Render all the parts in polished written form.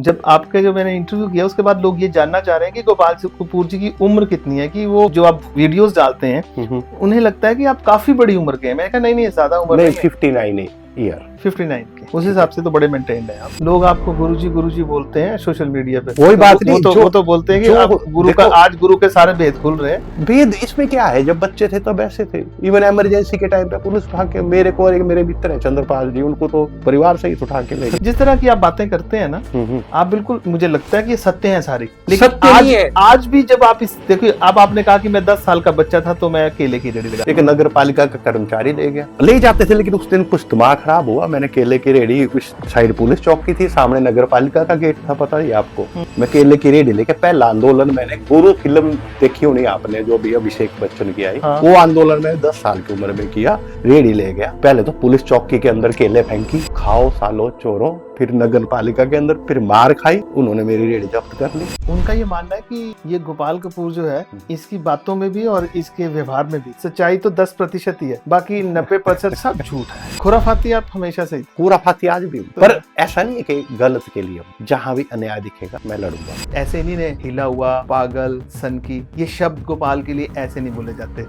जब आपके जो मैंने इंटरव्यू किया उसके बाद लोग ये जानना चाह रहे हैं कि गोपाल कपूर जी की उम्र कितनी है, कि वो जो आप वीडियोस डालते हैं उन्हें लगता है कि आप काफी बड़ी उम्र के हैं। मैंने कहा नहीं ज्यादा उम्र नहीं, 59 ईयर 59 के उस हिसाब से तो बड़े मेंटेन्ड है आप। लोग आपको गुरुजी बोलते हैं सोशल मीडिया पे, वही बात नहीं, वो तो बोलते हैं कि आप गुरु का, आज गुरु के सारे भेद खुल रहे हैं। भेद इसमें क्या है, जब बच्चे थे तब ऐसे थे। इवन इमरजेंसी के टाइम पे पुलिस उठा के, मेरे को और एक मेरे मित्र हैं चंद्रपाल जी, उनको तो परिवार से ही उठा के ले गए। जिस तरह की आप बातें करते हैं ना, आप बिल्कुल, मुझे लगता है कि ये सत्य है सारी, लेकिन सत्य आज भी जब आप इस देखिए, अब आपने कहा कि मैं 10 साल का बच्चा था तो मैं केले की रेडी लगा, एक नगर पालिका का कर्मचारी ले गया, ले जाते थे, लेकिन उस दिन कुछ दिमाग खराब हुआ। मैंने केले की रेडी, साइड पुलिस चौकी थी, सामने नगर पालिका का गेट था, पता ही आपको। मैं केले की रेडी लेके, पहला आंदोलन मैंने, गुरु फिल्म देखी होनी आपने, जो भी अभिषेक बच्चन की आई, वो आंदोलन मैंने 10 साल की उम्र में किया। रेडी ले गया, पहले तो पुलिस चौकी के अंदर केले फेंकी, खाओ सालो चोरों, फिर नगर पालिका के अंदर, फिर मार खाई, उन्होंने मेरी रेडी जब्त कर ली। उनका ये मानना है कि ये गोपाल कपूर जो है, इसकी बातों में भी और इसके व्यवहार में भी सच्चाई तो 10% ही है, बाकी 90% सब झूठ है। खुराफाती आप हमेशा से, खुराफाती आज भी, पर ऐसा नहीं है कि गलत के लिए, जहां भी अन्याय दिखेगा मैं लड़ूंगा। ऐसे नहीं ने हिला हुआ, पागल, सनकी, ये शब्द गोपाल के लिए ऐसे नहीं बोले जाते।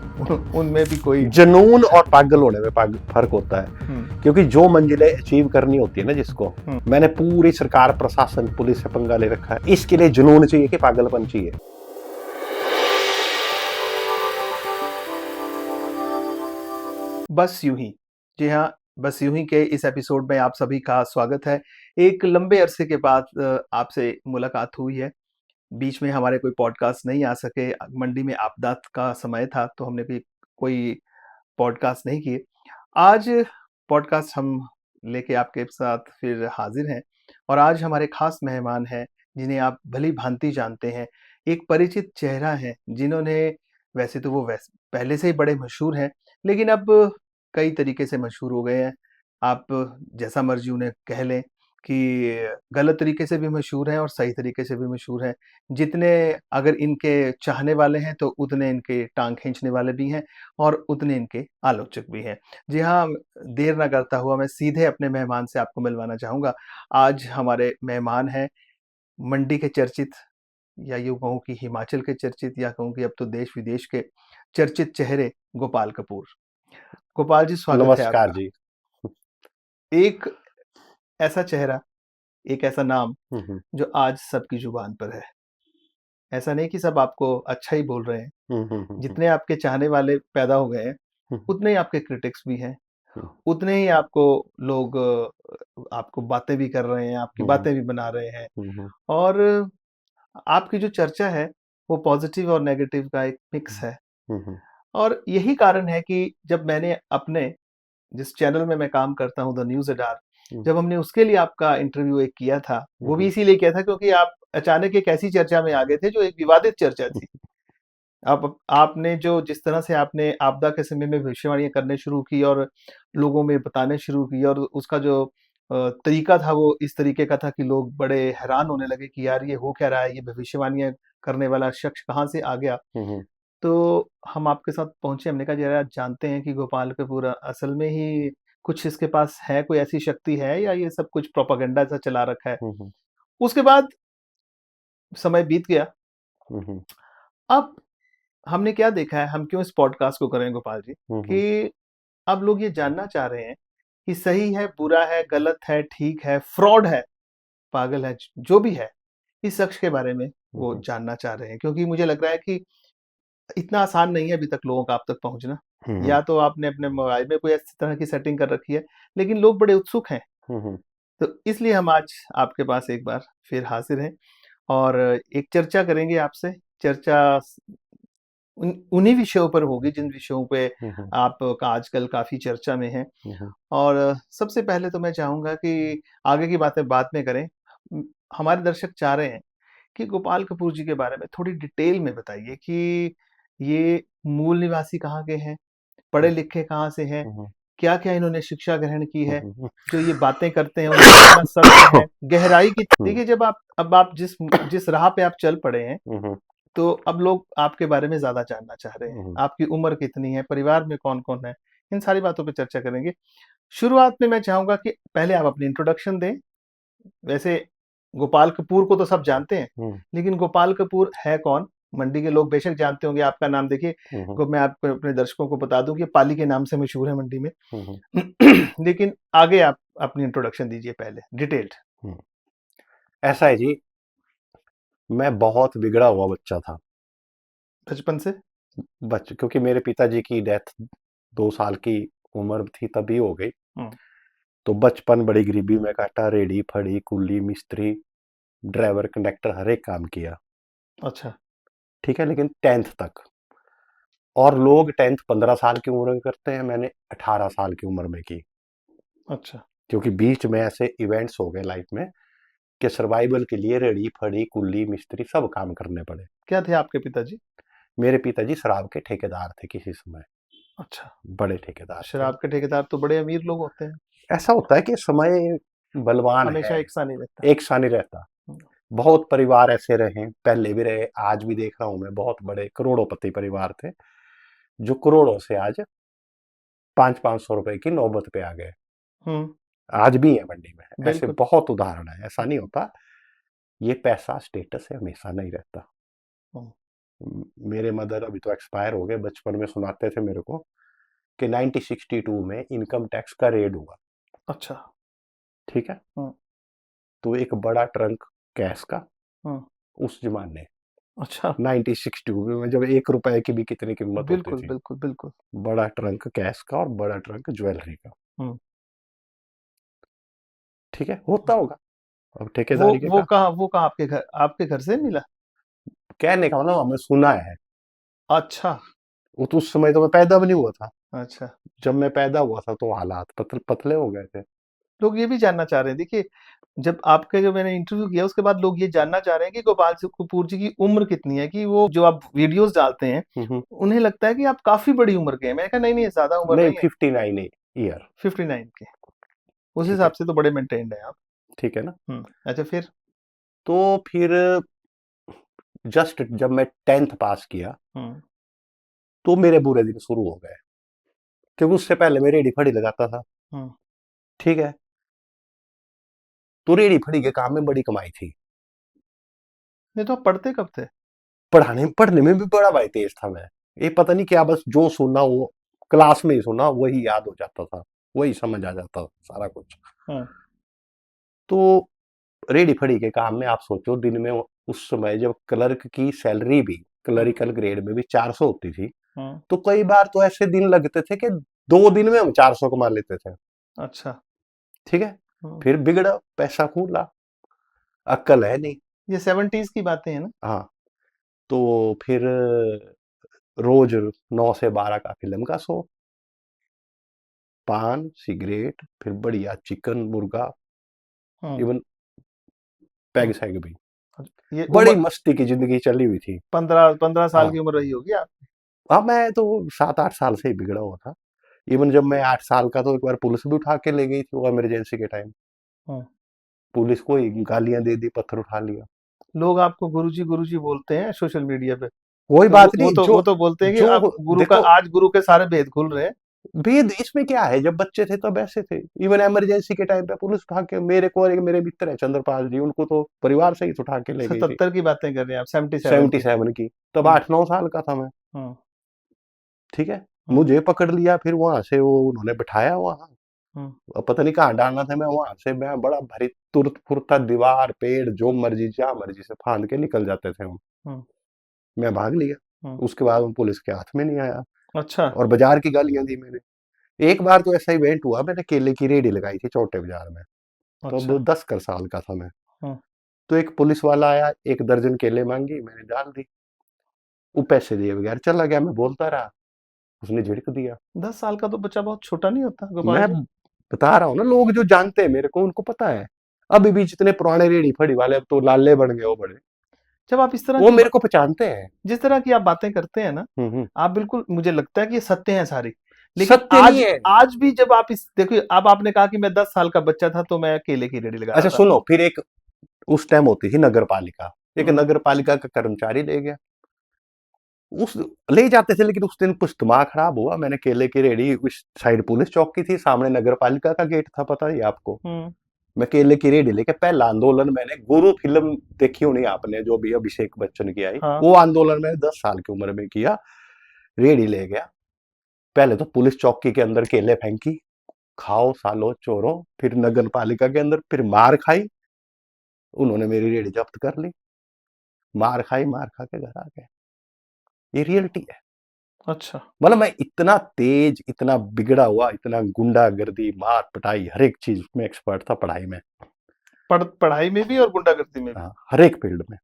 उनमें भी कोई जुनून और पागल होने में फर्क होता है, क्योंकि जो मंजिलें अचीव करनी होती है ना जिसको, मैंने पूरी सरकार, प्रशासन, पुलिस से पंगा ले रखा है। इसके लिए जुनून चाहिए कि पागलपन चाहिए। बस यूं ही, जी हाँ, बस यूं ही के इस एपिसोड में आप सभी का स्वागत है। एक लंबे अरसे के बाद आपसे मुलाकात हुई है। बीच में हमारे कोई पॉडकास्ट नहीं आ सके, मंडी में आपदा का समय था तो हमने भी कोई पॉडकास्ट नहीं किए। आज पॉडकास्ट हम लेके आपके साथ फिर हाजिर हैं, और आज हमारे खास मेहमान हैं जिन्हें आप भली भांति जानते हैं। एक परिचित चेहरा है जिन्होंने, वैसे तो वो पहले से ही बड़े मशहूर हैं, लेकिन अब कई तरीके से मशहूर हो गए हैं। आप जैसा मर्जी उन्हें कह लें, कि गलत तरीके से भी मशहूर हैं और सही तरीके से भी मशहूर हैं। जितने अगर इनके चाहने वाले हैं तो उतने इनके टांग खींचने वाले भी हैं, और उतने इनके आलोचक भी हैं। जी हाँ, देर ना करता हुआ मैं सीधे अपने मेहमान से आपको मिलवाना चाहूँगा। आज हमारे मेहमान हैं मंडी के चर्चित, या यूँ कहूँ कि हिमाचल के चर्चित, या कहूँ कि अब तो देश-विदेश के चर्चित चेहरे गोपाल कपूर। गोपाल जी, स्वागत है आपका। नमस्कार जी। एक ऐसा चेहरा, एक ऐसा नाम जो आज सबकी जुबान पर है। ऐसा नहीं कि सब आपको अच्छा ही बोल रहे हैं। जितने आपके चाहने वाले पैदा हो गए हैं, उतने ही आपके क्रिटिक्स भी हैं। उतने ही आपको लोग आपको बातें भी कर रहे हैं, आपकी बातें भी बना रहे हैं। और आपकी जो चर्चा है, वो पॉजिटिव और नेगेटिव का एक मिक्स है। और यही कारण है कि जब मैंने अपने जिस चैनल में मैं काम करता हूँ, द न्यूज़ अडार, जब हमने उसके लिए आपका इंटरव्यू एक किया था, वो भी इसीलिए किया था क्योंकि आप अचानक एक ऐसी चर्चा में आ गए थे जो एक विवादित चर्चा थी। आपने जो जिस तरह से आपने आपदा के समय में भविष्यवाणियाँ करने शुरू की और लोगों में बताने शुरू की, और उसका जो तरीका था वो इस तरीके का था कि लोग बड़े हैरान होने लगे कि यार ये हो क्या रहा है, ये भविष्यवाणियाँ करने वाला शख्स कहाँ से आ गया। तो हम आपके साथ पहुँचे, हमने कहा जरा जानते हैं कि गोपाल कपूर असल में ही कुछ इसके पास है, कोई ऐसी शक्ति है, या ये सब कुछ प्रोपेगेंडा सा चला रखा है। उसके बाद समय बीत गया। अब हमने क्या देखा है, हम क्यों इस पॉडकास्ट को कर रहे हैं गोपाल जी, कि अब लोग ये जानना चाह रहे हैं कि सही है, बुरा है, गलत है, ठीक है, फ्रॉड है, पागल है, जो भी है, इस शख्स के बारे में वो जानना चाह रहे हैं। क्योंकि मुझे लग रहा है कि इतना आसान नहीं है अभी तक लोगों का आप तक पहुँचना। या तो आपने अपने मोबाइल में कोई इस तरह की सेटिंग कर रखी है, लेकिन लोग बड़े उत्सुक हैं। तो इसलिए हम आज आपके पास एक बार फिर हाज़िर हैं, और एक चर्चा करेंगे आपसे। चर्चा उन्हीं विषयों पर होगी जिन विषयों पे आप का आजकल काफ़ी चर्चा में हैं। और सबसे पहले तो मैं चाहूँगा कि आगे की बातें बाद में करें। हमारे दर्शक चाह रहे हैं कि गोपाल कपूर जी के बारे में थोड़ी डिटेल में बताइए कि ये मूल निवासी कहाँ के हैं? पढ़े-लिखे कहाँ से हैं? क्या-क्या इन्होंने शिक्षा ग्रहण की है? जो ये बातें करते हैं उनमें कितना सत्य है? गहराई की देखिए, जब आप जिस राह पे आप चल पड़े हैं, तो अब लोग आपके बारे में ज़्यादा जानना चाह रहे हैं। आपकी उम्र कितनी है? परिवार में कौन-कौन है? इन सारी बातों पे चर्चा करेंगे। शुरुआत में मैं चाहूँगा कि पहले आप अपनी इंट्रोडक्शन दें। वैसे गोपाल कपूर को तो सब जानते हैं, लेकिन गोपाल कपूर है कौन? मंडी के लोग बेशक जानते होंगे आपका नाम। देखिए, मैं आपको अपने दर्शकों को बता दूं कि पाली के नाम से मशहूर है मंडी में। लेकिन आगे आप अपनी इंट्रोडक्शन दीजिए पहले, डिटेल्ड। ऐसा है जी, मैं बहुत बिगड़ा हुआ बच्चा था बचपन से। क्योंकि मेरे पिताजी की डेथ 2 साल की उम्र थी तभी हो गई। तो बचपन बड़ी गरीबी में काटा, रेडी फड़ी कुली मिस्त्री ड्राइवर कंडक्टर हर एक काम किया। अच्छा, ठीक है, लेकिन 10th तक। और लोग 10th 15 साल की उम्र में करते हैं, मैंने 18 साल की उम्र में की। अच्छा। क्योंकि बीच में ऐसे इवेंट्स हो गए लाइफ में कि सर्वाइवल के लिए रेडी फड़ी कुली मिस्त्री सब काम करने पड़े। क्या थे आपके पिताजी? मेरे पिताजी शराब के ठेकेदार थे किसी समय। अच्छा, बड़े ठेकेदार थे। शराब के ठेकेदार तो बड़े अमीर लोग होते हैं। ऐसा होता है कि समय बलवान हमेशा है, एक सा नहीं रहता। एक सा नहीं रहता। बहुत परिवार ऐसे रहे, पहले भी रहे, आज भी देख रहा हूं मैं, बहुत बड़े करोड़ोंपति परिवार थे जो करोड़ों से आज 500-500 रुपए की नौबत पे आ गए। आज भी है मंडी में, ऐसे बहुत उदाहरण है। ऐसा नहीं होता, ये पैसा स्टेटस है, हमेशा नहीं रहता। मेरे मदर अभी तो एक्सपायर हो गए, बचपन में सुनाते थे मेरे को कि 1962 में इनकम टैक्स का रेड हुआ। अच्छा। ठीक है। तो एक बड़ा ट्रंक कैश का उस जमाने, अच्छा, 1962 में जब 1 रुपए की भी कितनी कीमत होती बिल्कुल थी। बिल्कुल बिल्कुल। बड़ा ट्रंक कैश का और बड़ा ट्रंक ज्वेलरी का। ठीक है, होता होगा अब ठेकेदारी के वो कहाँ आपके घर से मिला? कहने का मतलब हमें सुना है। अच्छा। वो तो उस समय तो मैं पैदा भी नहीं हुआ था। अच्छा, जब मैं पैदा हुआ था तो हालात पतले हो गए थे। लोग ये भी जानना चाह रहे हैं, देखिए, जब आपके जो मैंने इंटरव्यू किया उसके बाद लोग ये जानना चाह रहे हैं कि गोपाल कपूर जी की उम्र कितनी है, कि वो जो आप वीडियोस डालते हैं उन्हें लगता है कि आप काफी बड़ी उम्र के हैं। मैंने कहा नहीं ज्यादा उम्र नहीं है। 59 ईयर। 59 के, उस हिसाब से तो बड़े मेंटेन्ड है आप। ठीक है ना। अच्छा, फिर जस्ट जब मैं 10th पास किया तो मेरे बुरे दिन शुरू हो गए, क्योंकि उससे पहले मैं रेडी फड़ी लगाता था। ठीक है, तो रेडी फड़ी के काम में बड़ी कमाई थी। नहीं तो आप पढ़ते कब थे? पढ़ने में भी बड़ा भाई तेज था मैं। ये पता नहीं क्या, बस जो सुना वो क्लास में ही सुना वही याद हो जाता था, वही समझ आ जाता था सारा कुछ। तो रेडी फड़ी के काम में आप सोचो, दिन में उस समय जब क्लर्क की सैलरी भी क्लरिकल ग्रेड में भी 400 होती थी, तो कई बार तो ऐसे दिन लगते थे कि 2 दिन में हम 400 कमा लेते थे। अच्छा। ठीक है, फिर बिगड़ा, पैसा खूला, अक्ल है नहीं। ये 70s की बातें हैं ना? हाँ, तो फिर रोज 9 से 12 का फिल्म का शो, पान सिगरेट, फिर बढ़िया चिकन मुर्गा, इवन पैग सैग भी। ये बड़ी मस्ती की जिंदगी चली हुई थी। 15 साल की उम्र रही होगी आप? हाँ, मैं तो 7-8 साल से ही बिगड़ा हुआ था। इवन जब मैं 8 साल का तो एक बार पुलिस भी उठा के ले गई थी, वो इमरजेंसी के टाइम। पुलिस को ही गालियां दे दी, पत्थर उठा लिया। लोग आपको गुरुजी बोलते हैं सोशल मीडिया पे। कोई बात नहीं, वो तो बोलते हैं कि जो आप आज गुरु के सारे भेद खुल रहे हैं। भेद इसमें क्या है, जब बच्चे थे तब ऐसे थे। इवन इमरजेंसी के टाइम पे पुलिस उठा के, मेरे को एक मेरे मित्र है चंद्रपाल जी, उनको तो परिवार से ही उठा के ले गई थी। 77 की बातें कर रहे हैं आप? 77 की, तब 8-9 साल का था मैं। ठीक है, मुझे पकड़ लिया, फिर वहां से वो उन्होंने बिठाया वहां, पता नहीं कहाँ डालना था। मैं वहां से मैं बड़ा भारी तुरत फुरता, दीवार पेड़ जो मर्जी जहाँ मर्जी से फांद के निकल जाते थे हम। मैं भाग लिया, उसके बाद वो पुलिस के हाथ में नहीं आया। अच्छा। और बाजार की गालियां दी मैंने। एक बार तो ऐसा इवेंट हुआ, मैंने केले की रेडी लगाई थी छोटे बाजार में। तो अच्छा। 10 कर साल का था मैं। तो एक पुलिस वाला आया, 1 दर्जन केले मांगी, मैंने डाल दी, वो पैसे दिए बगैर चला गया। मैं बोलता रहा, उसने झिड़क दिया। 10 साल का तो बच्चा बहुत छोटा नहीं होता गोपाल मैं जी? बता रहा हूँ ना, लोग जो जानते हैं मेरे को उनको पता है। अभी भी जितने पुराने रेडी फड़ी वाले अब तो लाले बन गए, वो बड़े, जब आप इस तरह वो मेरे को पहचानते हैं। जिस तरह की आप बातें करते हैं ना, आप बिल्कुल, मुझे लगता है कि ये सत्य है सारी। लेकिन सत्य नहीं है। आज भी जब आप देखिए, अब आपने कहा कि मैं 10 साल का बच्चा था तो मैं केले की रेडी लगा रहा था। अच्छा सुनो, फिर एक उस टाइम होती थी नगर पालिका, एक नगर पालिका का कर्मचारी ले गया, उस ले जाते थे, लेकिन उस दिन कुछ दिमाग खराब हुआ। मैंने केले की रेडी, उस साइड पुलिस चौकी थी, सामने नगर पालिका का गेट था, पता ही आपको। मैं केले की रेडी लेके पहला आंदोलन मैंने, गुरु फिल्म देखी होनी आपने, जो भी अभिषेक बच्चन की आई, हाँ। वो आंदोलन मैंने 10 साल की उम्र में किया। रेडी ले गया, पहले तो पुलिस चौकी के अंदर केले फेंकी, खाओ सालो चोरो, फिर नगर पालिका के अंदर, फिर मार खाई, उन्होंने मेरी रेडी जब्त कर ली, मार खाई, मार खा के घर आ गए। ये रियलिटी है। अच्छा। मतलब मैं इतना तेज, इतना बिगड़ा हुआ, इतना गुंडागर्दी, मार पिटाई, हर एक चीज में एक्सपर्ट था, पढ़ाई में, पढ़ाई में भी और गुंडागर्दी में भी। हाँ, हर एक फील्ड में,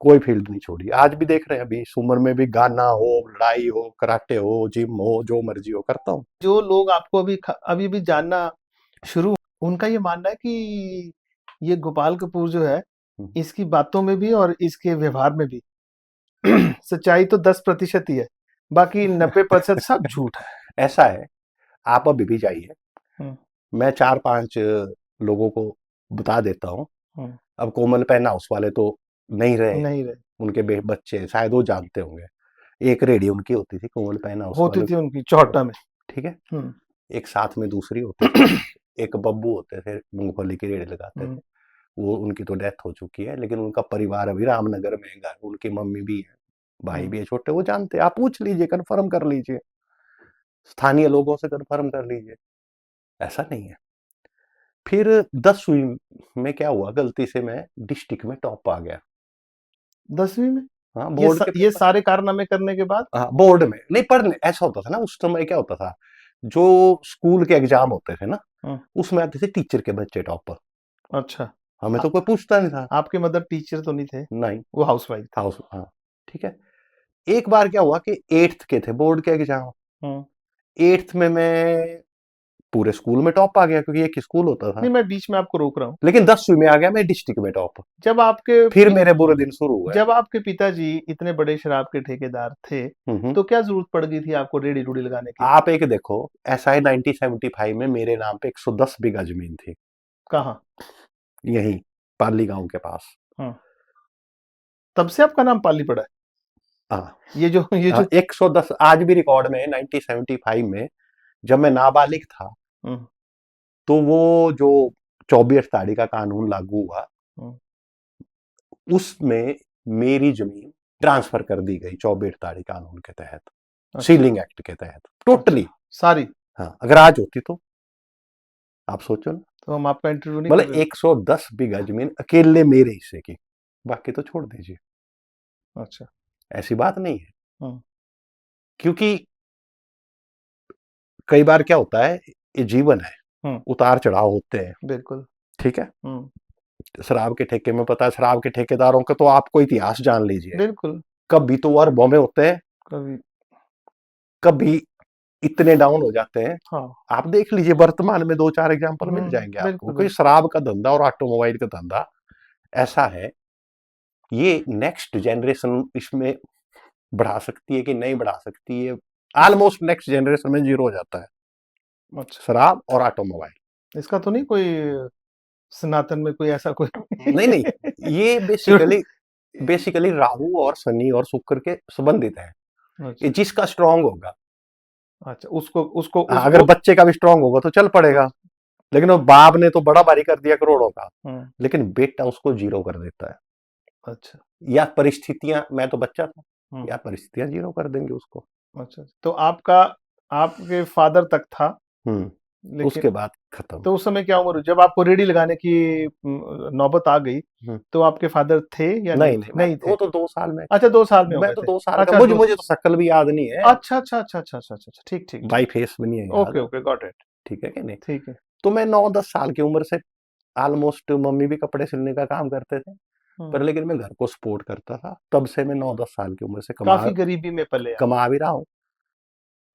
कोई फील्ड नहीं छोड़ी। आज भी देख रहे हैं, अभी इस उम्र में भी गाना हो, लड़ाई हो, कराटे हो, जिम हो, जो मर्जी हो करता हूँ। जो लोग आपको अभी भी जानना शुरू, उनका ये मानना है कि ये गोपाल कपूर जो है, इसकी बातों में भी और इसके व्यवहार में भी सच्चाई तो 10% ही है, बाकी 90% सब झूठ है। ऐसा है, आप अभी भी जाइए, मैं 4-5 लोगों को बता देता हूँ। अब कोमल पेन हाउस वाले तो नहीं रहे, उनके बच्चे शायद वो जानते होंगे। एक रेडी उनकी होती थी, कोमल पेन हाउस होती थी उनकी चौहटा में, ठीक है। एक साथ में दूसरी होती थी, एक बब्बू होते थे, मूंगफली की रेडी लगाते थे, वो उनकी तो डेथ हो चुकी है, लेकिन उनका परिवार अभी रामनगर में है, उनकी मम्मी भी है, भाई भी है छोटे, वो जानते हैं, आप पूछ लीजिए, कंफर्म कर लीजिए, स्थानीय लोगों से कंफर्म कर लीजिए, ऐसा नहीं है। फिर 10वीं में क्या हुआ, गलती से मैं डिस्ट्रिक्ट में टॉप आ गया। 10वीं में? हाँ, बोर्ड के ये सारे कारनामे करने के बाद? हाँ, बोर्ड में नहीं पढ़ने, ऐसा होता था ना उस समय, क्या होता था, जो स्कूल के एग्जाम होते थे ना, उसमें आते थे टीचर के बच्चे टॉपर। अच्छा। हमें तो कोई पूछता नहीं था। आपके मदर टीचर तो नहीं थे? नहीं, वो हाउसवाइफ। हाँ, ठीक है। एक बार क्या हुआ कि 8th के थे बोर्ड के एग्जाम, 8th में मैं पूरे स्कूल में टॉप आ गया, क्योंकि एक स्कूल होता था। नहीं, मैं बीच में आपको रोक रहा हूँ, लेकिन 10वीं में आ गया मैं डिस्ट्रिक्ट में टॉप। जब आपके फिर मेरे बुरे दिन शुरू हुए। जब आपके पिताजी इतने बड़े शराब के ठेकेदार थे, तो क्या जरूरत पड़ गई थी आपको रेडी रूडी लगाने की? आप एक देखो, SI 1975 में मेरे नाम पे 110 बीघा जमीन थी। कहाँ? यही पाली गांव के पास। तब से आपका नाम पाली पड़ा है? हाँ, ये जो 110 आज भी रिकॉर्ड में 1975 में, जब मैं नाबालिग था, तो वो जो 24 का कानून लागू हुआ, उसमें मेरी जमीन ट्रांसफर कर दी गई 24 कानून के तहत, सीलिंग एक्ट के तहत, टोटली सारी। हाँ, अगर आज होती तो आप सोचो ना, तो हम आपका इंटरव्यू नहीं मतलब 110 बीघा जमीन अकेले मेरे हिस्से की, बाकी तो छोड़ दीजिए। अच्छा, ऐसी बात नहीं है, क्योंकि कई बार क्या होता है, ये जीवन है, उतार चढ़ाव होते हैं, बिल्कुल, ठीक है। शराब के ठेके में पता है, शराब के ठेकेदारों का तो आपको इतिहास जान लीजिए, बिल्कुल, कभी तो अरबों में होते हैं, कभी इतने डाउन हो जाते हैं। आप देख लीजिए, वर्तमान में 2-4 एग्जांपल मिल जाएंगे आपको। कोई शराब का धंधा और ऑटोमोबाइल का धंधा ऐसा है, ये नेक्स्ट जनरेशन इसमें बढ़ा सकती है कि नहीं बढ़ा सकती है, ऑलमोस्ट नेक्स्ट जनरेशन में जीरो हो जाता है। अच्छा, शराब और ऑटोमोबाइल। इसका तो नहीं कोई सनातन में कोई ऐसा कोई नहीं, ये बेसिकली राहु और शनि और शुक्र के संबंधित है। ये जिसका स्ट्रांग होगा, अच्छा, उसको अगर बच्चे का भी स्ट्रांग होगा तो चल पड़ेगा, लेकिन वो बाप ने तो बड़ा भारी कर दिया करोड़ों का, लेकिन बेटा उसको जीरो कर देता है। अच्छा, या परिस्थितियां, मैं तो बच्चा था, या परिस्थितियां जीरो कर देंगे उसको। अच्छा, तो आपके फादर तक था, उसके बाद खत्म। तो उस समय क्या उम्र, जब आपको रेडी लगाने की नौबत आ गई, तो आपके फादर थे या नहीं थे? वो तो 2 साल में। अच्छा, 2 साल में मैं तो 2 साल का, मुझे तो शक्ल भी याद नहीं है। अच्छा, ठीक, बाई फेस भी नहीं है। Okay, got it. ठीक है कि नहीं? ठीक है। तो मैं 9-10 साल की उम्र से ऑलमोस्ट, मम्मी भी कपड़े सिलने का काम करते थे, पर लेकिन मैं घर को सपोर्ट करता था। तब से मैं 9-10 साल की उम्र से काफी गरीबी में पले, कमा भी रहा हूँ,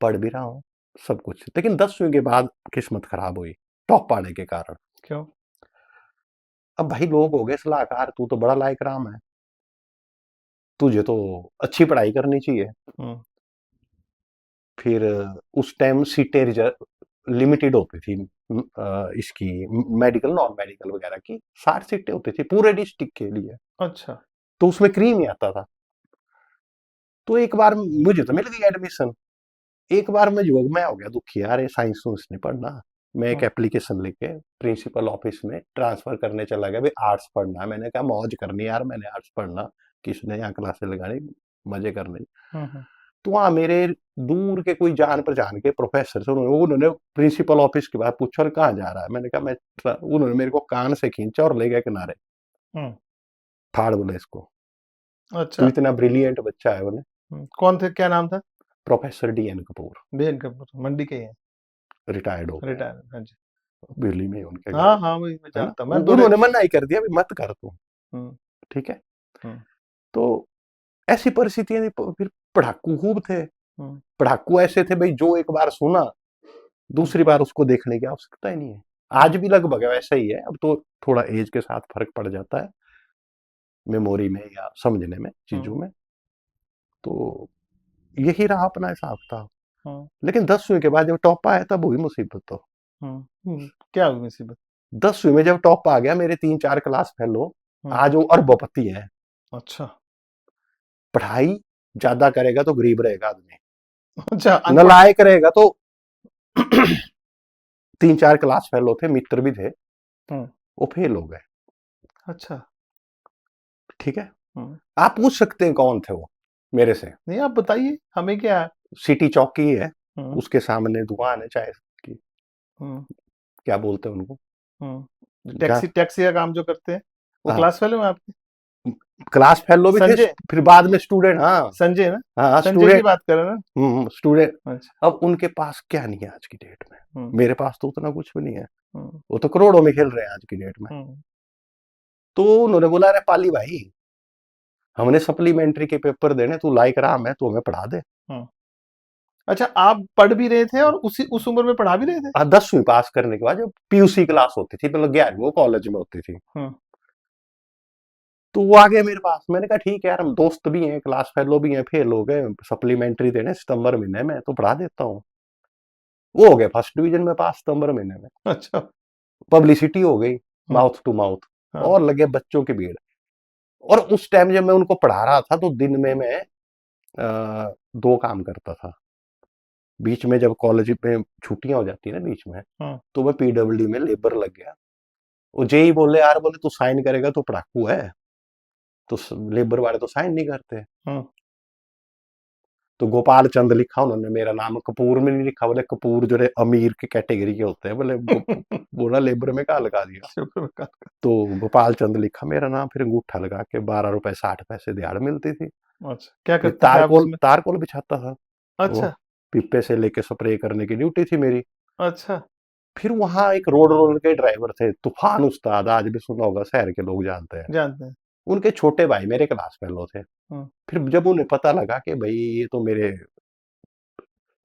पढ़ भी रहा हूँ, सब कुछ। लेकिन 10वीं के बाद किस्मत खराब हुई, टॉप पाने के कारण। क्यों? अब भाई लोग हो गए सलाहकार, तू तो बड़ा लायक राम है, तुझे तो अच्छी पढ़ाई करनी चाहिए। फिर उस टाइम सीटें लिमिटेड होती थी, इसकी मेडिकल, नॉन मेडिकल वगैरह की 60 सीटें होती थी पूरे डिस्ट्रिक्ट के लिए। अच्छा, तो उसमें क्रीम ही आता था। तो एक बार मुझे तो मिल गई एडमिशन, एक बार मैं हो गया दुखी, यार ये साइंस नहीं पढ़ना, मैं एक एप्लीकेशन लेके प्रिंसिपल ऑफिस में ट्रांसफर करने चला गया, भाई आर्ट्स पढ़ना है। मैंने कहा मौज करनी यार, मैंने आर्ट्स पढ़ना, किसने यहाँ क्लासेस लगानी, मजे करने। तो वहाँ मेरे दूर के कोई जान पहचान के प्रोफेसर से उन्होंने प्रिंसिपल ऑफिस के बाद पूछा और कहाँ जा रहा है। मैंने कहा मैं, उन्होंने मेरे को कान से खींचा और ले गया किनारे, फाड़ बोले इसको। अच्छा। तो इतना ब्रिलियंट बच्चा है बोले। कौन थे, क्या नाम था? Professor DN Kapoor. DN Kapoor Mandi के हैं, रिटायर्ड हो गए, रिटायर। हाँ जी, दिल्ली में उनके घर। हाँ हाँ, वही मैं जानता हूँ। उन्होंने मना ही कर दिया, मत कर तू, ठीक है। तो ऐसी परिस्थितियां, फिर पढ़ाकू खूब थे। पढ़ाकू ऐसे थे भाई, जो एक बार सुना दूसरी बार उसको देखने की आवश्यकता ही नहीं है। आज भी लगभग वैसा ही है, अब तो थोड़ा एज के साथ फर्क पड़ जाता है मेमोरी में या समझने में चीजों में। तो यही रहा अपना हिसाब था। लेकिन 10वीं के बाद जब टॉप आया तब हुई मुसीबत। तो क्या हुई मुसीबत? 10वीं में जब टॉप आ गया, मेरे 3-4 क्लास फेलो, आज वो अरबपति है। अच्छा। पढ़ाई ज्यादा करेगा तो गरीब रहेगा आदमी, अच्छा, नलायक रहेगा तो 3-4 क्लास फेलो थे, मित्र भी थे, वो फेल हो गए। अच्छा, ठीक है। आप पूछ सकते हैं कौन थे वो मेरे से? नहीं, आप बताइए, हमें क्या है। सिटी चौकी है, उसके सामने दुकान है चाय की, क्या बोलते हैं उनको, टैक्सी का काम जो करते हैं, वो क्लास फेलो है आपके? क्लास फेलो भी थे, फिर बाद में स्टूडेंट। हाँ, संजय ना? हाँ, संजय की बात कर रहे ना? स्टूडेंट। अच्छा। अब उनके पास क्या नहीं है आज की डेट में, मेरे पास तो उतना कुछ भी नहीं है, वो तो करोड़ों में खेल रहे हैं आज की डेट में। तो उन्होंने बोला, अरे पाली भाई, हमने सप्लीमेंट्री के पेपर देने, तू लाइक राम है, तू हमें पढ़ा दे। अच्छा, आप पढ़ भी रहे थे और उस उम्र में पढ़ा भी रहे थे? 10वीं पास करने के बाद जब PUC क्लास होती थी, मतलब 11वीं कॉलेज में होती थी, तो वो आ गया मेरे पास। मैंने कहा ठीक है यार, हम दोस्त भी हैं, क्लास फेलो भी हैं, फेल हो गए, सप्लीमेंट्री देने सितंबर महीने में, तो पढ़ा देता हूँ। वो हो गया फर्स्ट डिवीजन में पास सितंबर महीने में। अच्छा। पब्लिसिटी हो गई, माउथ टू माउथ, और लगे बच्चों की भीड़। और उस टाइम जब मैं उनको पढ़ा रहा था, तो दिन में मैं 2 काम करता था। बीच में जब कॉलेज में छुट्टियां हो जाती है ना बीच में, तो मैं PWD में लेबर लग गया। वो जेई बोले, यार बोले तू साइन करेगा तो पढ़ाकू है, तो लेबर वाले तो साइन नहीं करते। तो गोपाल चंद लिखा उन्होंने, मेरा नाम कपूर में नहीं लिखा। बोले कपूर जो अमीर के कैटेगरी के होते हैं, बोले बोला लेबर में कहा लगा दिया। तो गोपाल चंद लिखा मेरा नाम, फिर अंगूठा लगा के 12 रुपए 60 पैसे दिहाड़ मिलती थी। अच्छा, क्या करता था? तारकोल बिछाता था। अच्छा। पिप्पे से लेके स्प्रे करने की ड्यूटी थी मेरी। अच्छा। फिर वहां एक रोड रोलर के ड्राइवर थे, तूफान उस्ताद, आज भी सुना होगा, शहर के लोग जानते हैं। उनके छोटे भाई मेरे क्लास फेलो थे। फिर जब उन्हें पता लगा कि भाई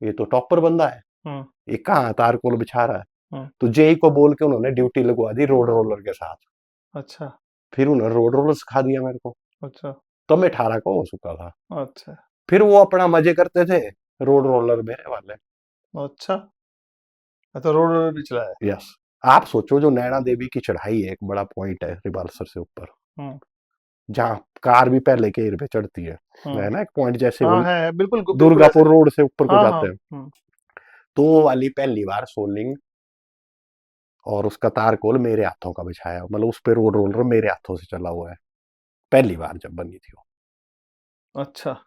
ये तो टॉपर बंदा है, ये कहाँ तारकोल बिछा रहा है, तो जेई को बोल के उन्होंने ड्यूटी लगवा दी रोड रोलर के साथ। अच्छा। फिर उन्होंने रोड रोलर सिखा दिया मेरे को। अच्छा। तो मैं 18 को हो चुका था। अच्छा। फिर वो अपना मजे करते थे, रोड रोलर मेरे वाले। अच्छा, तो रोड रोलर भी चलाया? यस। आप सोचो, जो नैना देवी की चढ़ाई है, एक बड़ा पॉइंट है रिबालसर से ऊपर, जहाँ कार भी पहले के एयर पे चढ़ती है ना, एक पॉइंट जैसे है, बिल्कुल दुर्गापुर रोड से ऊपर को जाते हैं। तो वो वाली पहली बार सोलिंग और उसका तारकोल मेरे हाथों का बिछाया, मतलब उस पे रोड रोलर मेरे हाथों से चला हुआ है, पहली बार जब बनी थी वो। अच्छा।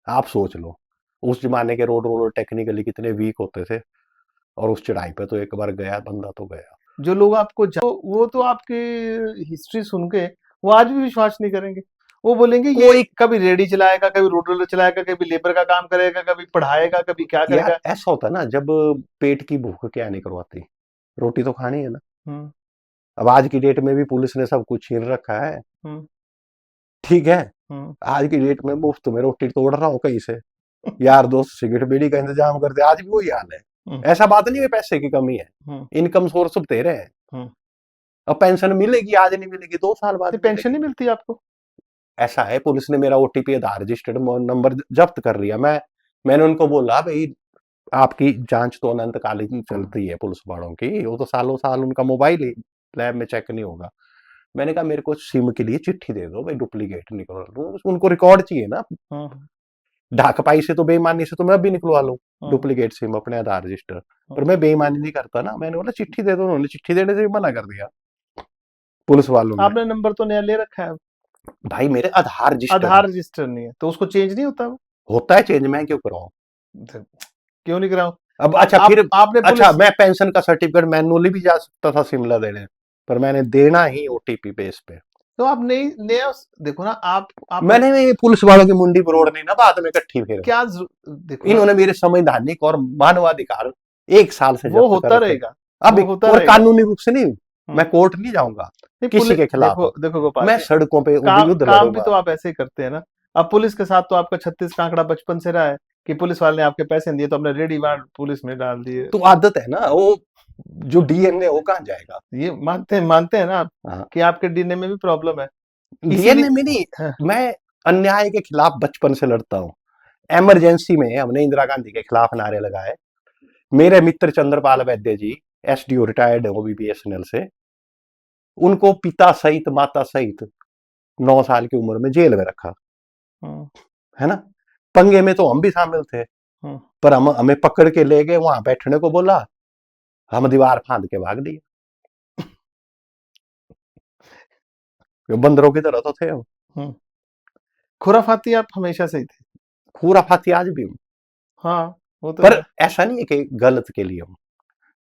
आप सोच लो, उस जमाने के रोड रोलर टेक्निकली कितने वीक होते थे, और उस चढ़ाई पे तो एक बार गया बंदा तो गया। जो लोग आपको वो तो आपकी हिस्ट्री सुन के वो आज भी विश्वास नहीं करेंगे। वो बोलेंगे ये कभी रेडी चलाएगा, कभी रोड रोलर चलाएगा, कभी लेबर का काम करेगा, कभी पढ़ाएगा, कभी क्या करेगा। यार ऐसा होता है ना, जब पेट की भूख क्या नहीं करवाती, रोटी तो खानी है ना। अब आज की डेट में भी पुलिस ने सब कुछ छीन रखा है, ठीक है। आज की डेट में मुफ्त में रोटी तोड़ रहा हूँ कहीं से, यार दोस्त सिगरेट बीड़ी का इंतजाम करते, आज भी वही हाल है। ऐसा बात नहीं है पैसे की कमी है, इनकम सोर्स सब तेरे हैं। अब पेंशन मिलेगी, आज नहीं मिलेगी, 2 साल बाद पेंशन नहीं मिलती आपको। ऐसा है, पुलिस ने मेरा OTP आधार रजिस्टर्ड नंबर जब्त कर लिया। मैंने उनको बोला, भाई आपकी जांच तो अनंतकालीन चलती है पुलिस वालों की, वो तो सालों साल उनका मोबाइल ही लैब में चेक नहीं होगा। मैंने कहा मेरे को सिम के लिए चिट्ठी दे दो भाई, डुप्लीकेट निकल, उनको रिकॉर्ड चाहिए ना। ढाकपाई से तो, बेईमानी से तो मैं अभी निकलवा लूं डुप्लीकेट सिम अपने आधार रजिस्टर, पर मैं बेईमानी नहीं करता ना। मैंने बोला चिट्ठी दे दो, उन्होंने चिट्ठी देने से भी मना कर दिया पुलिस वालों ने। आपने नंबर तो नया ले रखा है। भाई मेरे आधार आधार रजिस्टर नहीं है तो उसको चेंज नहीं होता? होता है चेंज, मैं क्यों कराऊं? क्यों नहीं कराऊं? अब अच्छा फिर आपने अच्छा, मैं पेंशन का सर्टिफिकेट मैनुअली भी जा सकता था शिमला देने, पर मैंने देना ही ओटीपी बेस पे। तो आप नहीं नया देखो ना, आप मैंने पुलिस वालों की मुंडी बरोड़नी ना बाद में इकट्ठी, फिर क्या देखो इन्होंने मेरे संवैधानिक और मानवाधिकार 1 साल से वो होता रहेगा, अब और कानूनी रूप से नहीं, मैं कोर्ट नहीं जाऊंगा किसी के खिलाफ। देखो गोपाल, मैं सड़कों पे युद्ध काम भी लड़ूंगा। तो आप ऐसे ही करते हैं ना। अब पुलिस के साथ तो आपका 36 का आंकड़ा बचपन से रहा है कि पुलिस वाले ने आपके पैसे दिए तो अपने रेडी वार्ड पुलिस में डाल दिए। तो आदत है ना, वो जो डीएनए वो कहाँ जाएगा? ये मानते हैं ना आप कि आपके डीएनए में भी प्रॉब्लम है? डीएनए में नहीं, मैं अन्याय के खिलाफ बचपन से लड़ता हूँ। इमरजेंसी में हमने इंदिरा गांधी के खिलाफ नारे लगाए। मेरे मित्र चंद्रपाल वैद्य जी एसडीओ रिटायर्ड है बीबीएसएनएल से, उनको पिता सहित माता सहित 9 साल की उम्र में जेल में रखा, है ना। पंगे में तो हम भी शामिल थे, पर हमें पकड़ के ले गए, वहां बैठने को बोला, हम दीवार फांद के भाग दिए। बंदरों की तरह तो थे हम। खुराफाती आप हमेशा से ही थे? खुराफाती आज भी हूं। हाँ वो तो पर ऐसा नहीं है कि गलत के लिए हूं,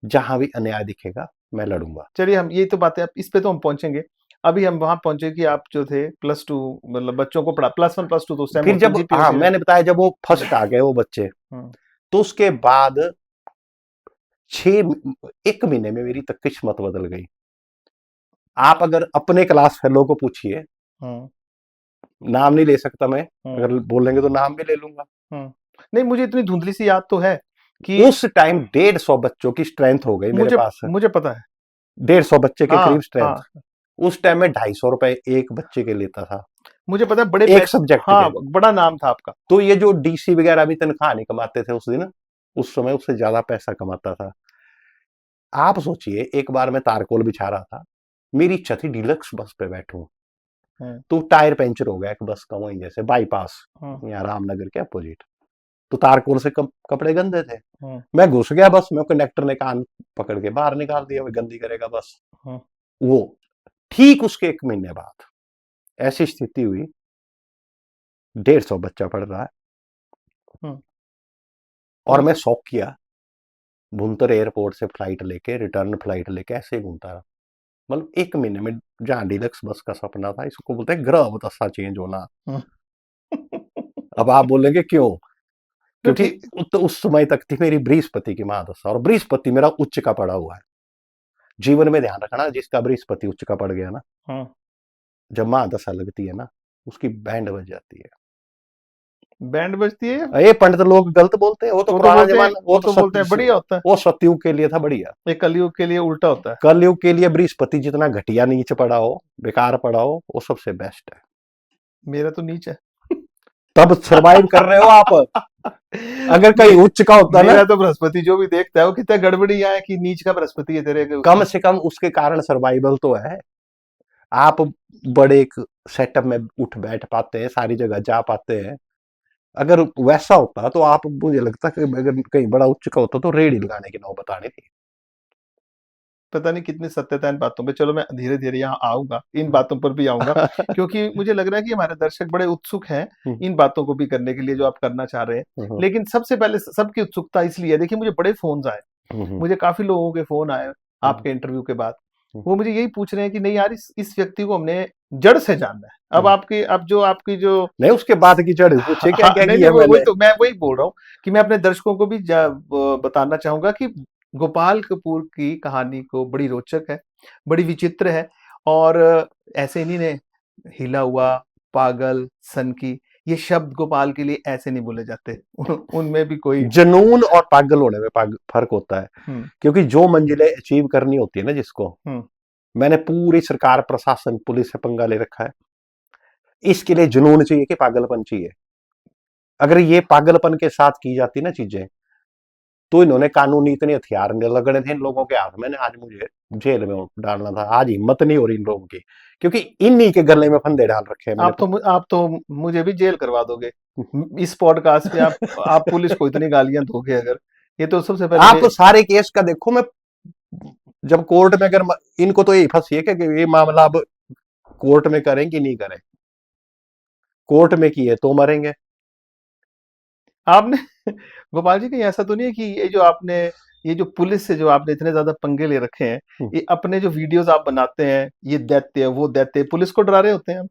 जहां भी अन्याय दिखेगा मैं लड़ूंगा। चलिए, हम ये तो बातें इस पे तो हम पहुंचेंगे। अभी हम वहां पहुंचे कि आप जो थे +2, मतलब बच्चों को पढ़ा, +1 +2 तो उस टाइम फिर जब मैंने बताया जब वो फर्स्ट आ गए वो बच्चे, तो उसके बाद 1 महीने में मेरी तक किस्मत बदल गई। आप अगर अपने क्लास फेलो को पूछिए, नाम नहीं ले सकता मैं, अगर बोलेंगे तो नाम भी ले लूंगा। नहीं, मुझे इतनी धुंधली सी याद तो है कि उस टाइम 150 बच्चों की स्ट्रेंथ हो गई मेरे पास। मुझे पता है 150 बच्चे के करीब स्ट्रेंथ। उस टाइम में 250 रुपए एक बच्चे के लेता था, मुझे पता है, बड़े एक सब्जेक्ट के। बड़ा नाम था आपका। तो ये जो डीसी वगैरह भी तनख्वाह नहीं कमाते थे उस दिन, उस समय उससे ज्यादा पैसा कमाता था। आप सोचिए, एक बार मैं तारकोल बिछा रहा था, मेरी इच्छा थी डीलक्स बस पे बैठूं, तो टायर पंचर हो गया एक बस का, वहीं जैसे बाईपास यहाँ रामनगर के अपोजिट। तो तारकोल से कपड़े गंदे थे, मैं घुस गया बस में, कंडक्टर ने कान पकड़ के बाहर निकाल दिया, गंदी करेगा बस। वो ठीक उसके 1 महीने बाद ऐसी स्थिति हुई, 150 बच्चा पढ़ रहा है, और मैं शौक किया, भुंतर एयरपोर्ट से फ्लाइट लेके, रिटर्न फ्लाइट लेके ऐसे ही घूमता रहा। मतलब 1 महीने में जहां डीलक्स बस का सपना था, इसको बोलते हैं ग्रह बतासा चेंज होना। अब आप बोलेंगे क्यों? क्योंकि तो उस समय तक थी मेरी बृहस्पति की महादशा, और बृहस्पति मेरा उच्च का पड़ा हुआ है। जीवन में ध्यान रखना, जिसका बृहस्पति उच्च का पड़ गया ना, जब महादशा लगती है ना, उसकी बैंड बज जाती है। बैंड बजती है? ये पंडित लोग गलत बोलते हैं, वो तो पुराना जमाना, वो तो बोलते हैं बढ़िया होता है, वो सतयुग के लिए था बढ़िया। ये कलयुग के लिए उल्टा होता है। कलयुग के लिए बृहस्पति जितना घटिया नीच पड़ा हो, बेकार पड़ा हो, वो सबसे बेस्ट है। मेरा तो नीच है। तब सर्वाइव कर रहे हो आप। अगर कहीं उच्च का होता है मेरा तो बृहस्पति जो भी देखता है वो कितना गड़बड़ी है कि नीच का बृहस्पति है तेरे। कम से कम उसके कारण सर्वाइवल तो है। आप बड़े एक सेटअप में उठ बैठ पाते हैं, सारी जगह जा पाते हैं। अगर वैसा होता तो आप, मुझे लगता कि अगर कहीं बड़ा उच्च का होता तो रेडी लगाने की नौबत आनी थी। पता नहीं कितनी सत्यता इन बातों पे। चलो मैं धीरे धीरे यहाँ आऊंगा, इन बातों पर भी आऊंगा क्योंकि मुझे लग रहा है कि हमारे दर्शक बड़े उत्सुक हैं इन बातों को भी करने के लिए जो आप करना चाह रहे हैं। लेकिन सबसे पहले सबकी उत्सुकता इसलिए, देखिए मुझे बड़े फोन आए, मुझे काफी लोगों के फोन आए आपके इंटरव्यू के बाद। वो मुझे यही पूछ रहे हैं कि नहीं यार, इस व्यक्ति को हमने जड़ से जानना है। अब आपकी जो नहीं, उसके बाद की जड़ पूछे क्या क्या किया मैंने। तो मैं वही बोल रहा हूँ कि मैं अपने दर्शकों को भी बताना चाहूंगा कि गोपाल कपूर की कहानी को बड़ी रोचक है, बड़ी विचित्र है, और ऐसे इन्हीं ने हिला हुआ, पागल, सनकी, ये शब्द गोपाल के लिए ऐसे नहीं बोले जाते। उनमें भी कोई जनून और पागल होने में फर्क होता है। क्योंकि जो मंजिलें अचीव करनी होती है ना जिसको, मैंने पूरी सरकार, प्रशासन, पुलिस से पंगा ले रखा है। इसके लिए जुनून चाहिए कि पागलपन चाहिए। अगर ये पागलपन के साथ की जाती ना चीजें, तो इन्होंने कानूनी इतने हथियार लगने थे इन लोगों के हाथ में, आज मुझे जेल में डालना था। आज हिम्मत नहीं हो रही इन लोगों की, क्योंकि इन्हीं के गले में फंदे डाल रखे हैं मैंने। आप तो मुझे भी जेल करवा दोगे इस पॉडकास्ट पे। आप पुलिस को इतनी गालियां दोगे अगर, ये तो सबसे पहले आप सारे केस का देखो, मैं जब कोर्ट में, अगर इनको तो यही फंसी है कि ये मामला अब कोर्ट में करें कि नहीं करें। कोर्ट में किए तो मरेंगे। आपने गोपाल जी, कहीं ऐसा तो नहीं है कि ये जो पुलिस से जो आपने इतने ज्यादा पंगे ले रखे हैं, ये अपने जो वीडियोस आप बनाते हैं, ये दैत्य वो दैत्य, पुलिस को डरा रहे होते हैं आप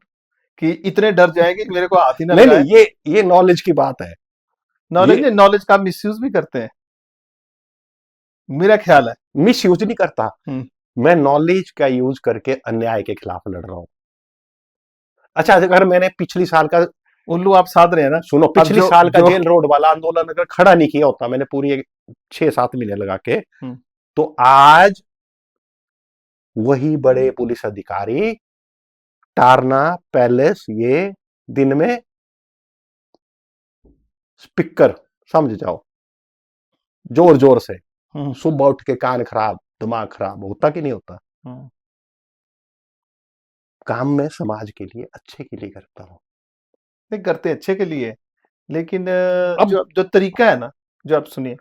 कि इतने डर जाएंगे कि मेरे को हाथ ही ना लगाए? नहीं, ये नॉलेज की बात है। नॉलेज नहीं, नॉलेज का मिसयूज भी करते हैं, मेरा ख्याल है। मिस यूज नहीं करता, मैं नॉलेज का यूज करके अन्याय के खिलाफ लड़ रहा हूं। अच्छा, अगर मैंने पिछली साल का उल्लू आप साध रहे हैं ना, सुनो, पिछली साल का जेल रोड वाला आंदोलन अगर खड़ा नहीं किया होता मैंने पूरी 6-7 महीने लगा के, तो आज वही बड़े पुलिस अधिकारी टारना पैलेस ये दिन में स्पीकर, समझ जाओ, जोर जोर से सुबह उठ के कान खराब दिमाग खराब होता कि नहीं होता। काम मैं समाज के लिए अच्छे के लिए करता हूं। नहीं करते अच्छे के लिए, लेकिन जो तरीका है ना, जो आप सुनिए,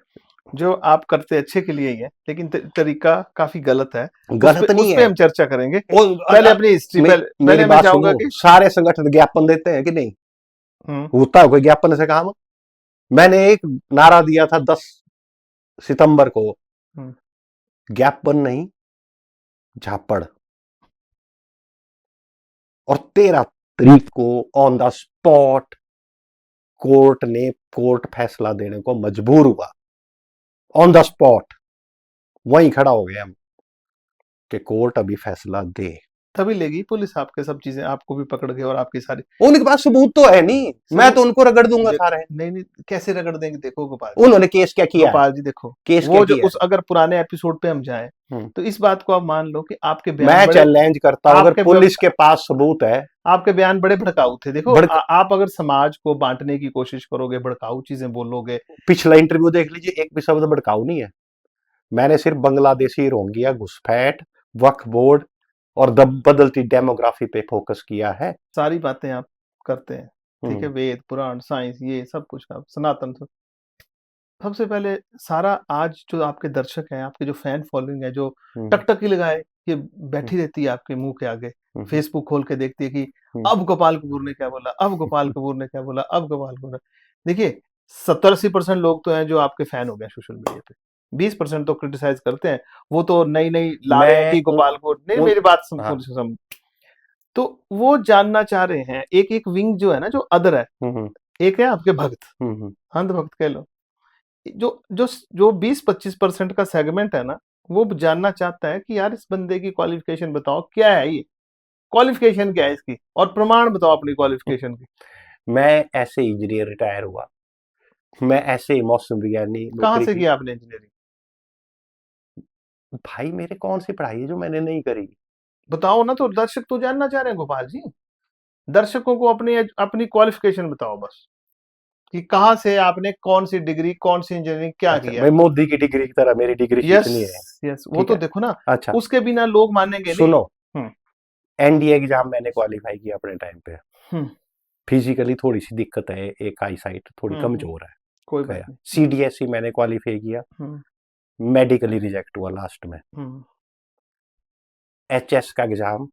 जो आप करते अच्छे के लिए ही है, लेकिन तरीका काफी गलत है। गलत नहीं है, उस पे हम चर्चा करेंगे। पहले अपनी हिस्ट्री, पहले मैं चाहूंगा कि सारे संगठन ज्ञापन देते हैं कि नहीं, होता है कोई ज्ञापन से काम? मैंने एक नारा दिया था 10 सितंबर को, ज्ञापन नहीं झापड़, और 13 तारीख को ऑन द स्पॉट कोर्ट फैसला देने को मजबूर हुआ। ऑन द स्पॉट वहीं खड़ा हो गया हम कि कोर्ट अभी फैसला दे, तभी लेगी पुलिस आपके सब चीजें, आपको भी पकड़ के, और आपकी सारी, उनके पास सबूत तो है नहीं, मैं तो उनको रगड़ दूंगा सारे। नहीं, कैसे रगड़ देंगे? देखो गोपाल, उन्होंने केस क्या किया? गोपाल जी देखो, केस वो जो उस अगर पुराने एपिसोड पे हम जाएं, तो इस बात को आप मान लो कि आपके बयान, मैं चैलेंज करता हूं, अगर पुलिस के पास सबूत है। आपके बयान बड़े भड़काऊ थे। देखो, आप अगर समाज को बांटने की कोशिश करोगे, भड़काऊ चीजें बोलोगे। पिछला इंटरव्यू देख लीजिए, एक भी शब्द भड़काऊ नहीं है। मैंने सिर्फ बांग्लादेशी रोहिंग्या, घुसपैठ, वक्फ बोर्ड और बदलती डेमोग्राफी पे फोकस किया है। सारी बातें आप करते हैं, ठीक है, वेद पुराण साइंस ये सब कुछ, आप सनातन। सबसे पहले सारा, आज जो आपके दर्शक हैं, आपके जो फैन फॉलोइंग है, जो टकटकी लगाए ये बैठी रहती है आपके मुंह के आगे, फेसबुक खोल के देखती है कि अब गोपाल कपूर ने क्या बोला, अब गोपाल कपूर ने क्या बोला, अब गोपाल कपूर। देखिए, 70-80% लोग तो हैं जो आपके फैन हो गए सोशल मीडिया पे, 20% तो क्रिटिसाइज करते हैं। वो तो नई ला रहे हैं कि गोपाल कपूर, नहीं मेरी बात समझ, तो वो जानना चाह रहे हैं। एक विंग जो है ना, जो अदर है, एक है आपके भक्त, अंध भक्त कह लो, जो 20-25% का सेगमेंट है ना, वो जानना चाहता है कि यार इस बंदे की क्वालिफिकेशन बताओ, क्या है ये क्वालिफिकेशन, क्या है इसकी, और प्रमाण बताओ अपनी क्वालिफिकेशन की। मैं ऐसे इंजीनियर रिटायर हुआ, मैं ऐसे मौसम विज्ञानी। कहां से किया आपने इंजीनियरिंग? भाई मेरे कौन सी पढ़ाई है जो मैंने नहीं करी? बताओ ना, तो दर्शक तो जानना चाह रहे हैं गोपाल जी। दर्शकों को अपनी क्वालिफिकेशन बताओ बस, कि कहां से आपने, कौन सी डिग्री, कौन सी इंजीनियरिंग, क्या किया। भाई मोदी की डिग्री की तरह मेरी डिग्री कितनी है? यस, वो तो देखो ना। अच्छा, उसके बिना लोग मानेंगे नहीं। सुनो, एनडीए एग्जाम मैंने क्वालिफाई किया अपने टाइम पे। फिजिकली थोड़ी सी दिक्कत है, एक आई साइट थोड़ी कमजोर है, कोई बात नहीं। सीडीएसई मैंने क्वालिफाई किया, मेडिकली रिजेक्ट हुआ लास्ट में। एचएस का एग्जाम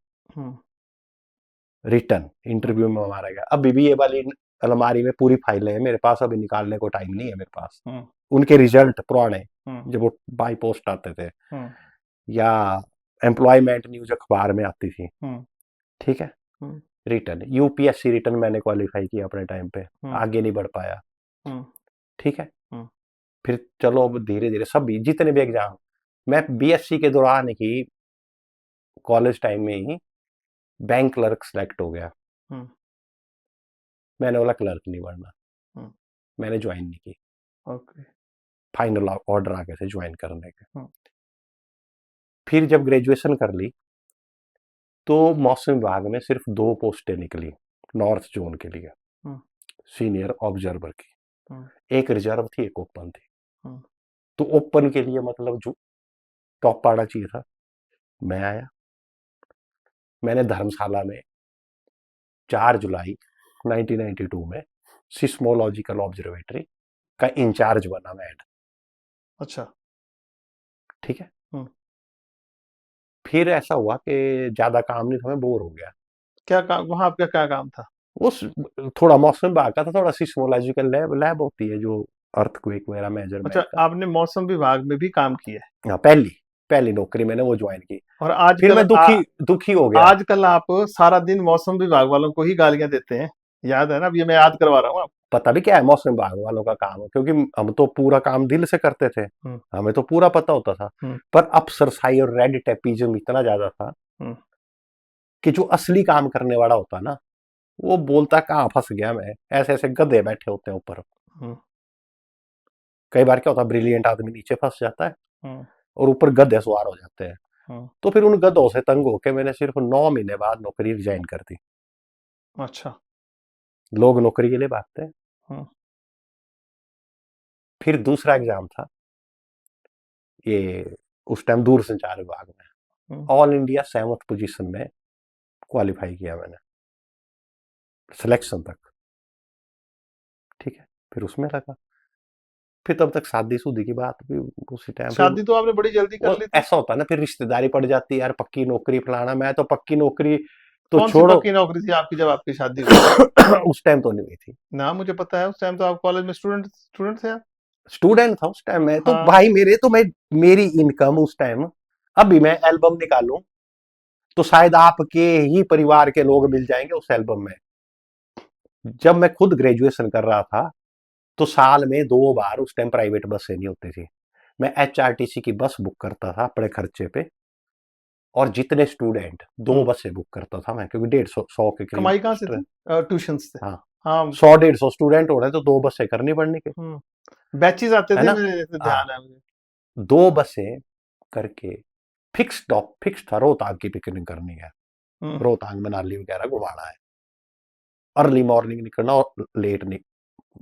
रिटर्न इंटरव्यू में मारा गया। अभी भी ये वाली अलमारी में पूरी फाइलें हैं मेरे पास, अभी निकालने को टाइम नहीं है मेरे पास। उनके रिजल्ट पुराने, जब वो बाई पोस्ट आते थे या एम्प्लॉयमेंट न्यूज अखबार में आती थी, ठीक है, रिटर्न, यूपीएससी रिटर्न मैंने क्वालिफाई किया अपने टाइम पे, आगे नहीं बढ़ पाया, ठीक है। फिर चलो अब धीरे धीरे सभी जितने भी एग्जाम, मैं बीएससी के दौरान ही कॉलेज टाइम में ही बैंक क्लर्क सेलेक्ट हो गया। मैंने बोला क्लर्क नहीं बनना, मैंने ज्वाइन नहीं की। ओके। फाइनल ऑर्डर आ गए थे ज्वाइन करने के। फिर जब ग्रेजुएशन कर ली तो मौसम विभाग में सिर्फ 2 पोस्टें निकली नॉर्थ जोन के लिए, सीनियर ऑब्जर्वर की। एक रिजर्व थी, एक ओपन थी। तो ओपन के लिए मतलब जो टॉप पाना चाहिए था, मैं आया। मैंने धर्मशाला में 4 जुलाई 1992 में सिस्मोलॉजिकल ऑब्जर्वेटरी का इंचार्ज बना मैं। अच्छा। ठीक है। फिर ऐसा हुआ कि ज्यादा काम नहीं था, मैं बोर हो गया। क्या काम वहां, आपका क्या काम था? उस थोड़ा मौसम विभाग का था, थोड़ा सिस्मोलॉजिकल लैब लैब होती है जो अर्थक्वेक वगैरह अच्छा, मेजरमेंट का। आपने मौसम विभाग में भी काम किया है? हाँ, पहली पहली नौकरी मैंने वो ज्वाइन की। और फिर आजकल मैं दुखी हो गया। आजकल आप सारा दिन मौसम विभाग वालों को ही गालियां देते हैं, याद है ना? अब ये मैं याद करवा रहा हूँ आप। पता भी क्या है मौसम विभाग वालों का काम, क्योंकि हम तो पूरा काम दिल से करते थे, हम्म, हमें तो पूरा पता होता था। हम्म, पर अफसरशाही और रेड टेपिज्म इतना ज्यादा था हम्म, कि जो असली काम करने वाला होता ना, वो बोलता कहाँ फंस गया मैं, ऐसे ऐसे गधे बैठे होते हैं ऊपर। हम्म, कई बार क्या होता है, ब्रिलियंट आदमी नीचे फंस जाता है हम्म, और ऊपर गधे सवार हो जाते हैं। हम्म। तो फिर उन गधों से तंग होकर मैंने सिर्फ 9 महीने बाद नौकरी रिजाइन कर दी। अच्छा। लोग नौकरी के लिए भागते हैं। हम्म, फिर दूसरा एग्जाम था ये, उस टाइम दूर संचार विभाग में हम्म। ऑल इंडिया 7th पोजीशन में क्वालिफाई किया मैंने, सिलेक्शन तक। ठीक है। फिर उसमें लगा। फिर तब तक शादी शुदी की बात भी उसी टाइम। फिर शादी तो आपने बड़ी जल्दी कर वो ली थी। ऐसा होता है ना, फिर रिश्तेदारी पड़ जाती है यार, पक्की नौकरी फलाना। मैं तो पक्की नौकरी तो कौन सी छोड़ो। पक्की नौकरी थी आपकी जब आपकी शादी हुई? उस टाइम तो नहीं हुई थी। ना, मुझे पता है उस टाइम तो आप कॉलेज में स्टूडेंट स्टूडेंट थे आप। स्टूडेंट था उस टाइम में तो हाँ। भाई, मेरी इनकम उस टाइम, अभी मैं एल्बम निकालूं तो शायद आपके ही परिवार के लोग मिल जाएंगे उस एल्बम में। जब मैं खुद ग्रेजुएशन कर रहा था तो साल में 2 बार, उस टाइम प्राइवेट बसें नहीं होती थी, मैं एचआरटीसी की बस बुक करता था अपने खर्चे पे। और जितने स्टूडेंट, 2 बसें बुक करता था मैं, क्योंकि 150 के करीब कमाई कहाँ से थी? ट्यूशन से? हाँ, हाँ। 100-150 स्टूडेंट हो रहे तो 2 बसें करनी पड़नी के, बैचेस आते है थे, ना। मेरे हाँ, ध्यान है मुझे। 2 बसें करके फिक्स था, रोहतांग की पिकनिक करनी है, हम्म। रोहतांग मनाली वगैरह घुमाना है। अर्ली मॉर्निंग निकलना और लेट लेट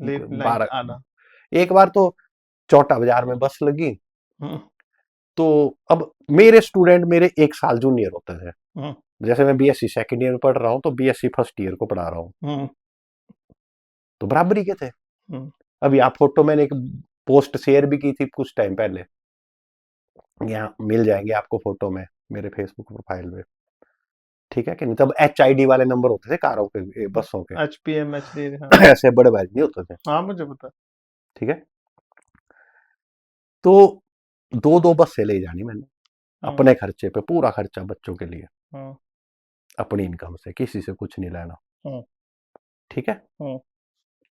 नहीं, नाइट 12। आना। एक बार तो चौटा बाजार में बस लगी, हम्म, तो अब मेरे स्टूडेंट मेरे 1 साल जूनियर होते थे। हम्म, जैसे मैं बीएससी सेकंड ईयर में पढ़ रहा हूँ तो बीएससी फर्स्ट ईयर को पढ़ा रहा हूँ, हम्म, तो बराबरी के थे। हम्म। अभी आप फोटो, मैंने एक पोस्ट शेयर भी की थी कुछ टाइम पहले, यहाँ मिल जाएंगे आपको फोटो में मेरे फेसबुक प्रोफाइल पे। ठीक है कि नहीं, तब HID वाले नंबर होते थे कारों के, बसों के। HPM HD, हाँ। ऐसे बड़े बैच नहीं होते थे। हाँ, मुझे पता। ठीक है। तो 2-2 बस से ले जानी मैंने, हम्म, अपने खर्चे पे, पूरा खर्चा बच्चों के लिए, हम्म, अपनी इनकम से, किसी से कुछ नहीं लेना। हम्म, ठीक है। हम्म,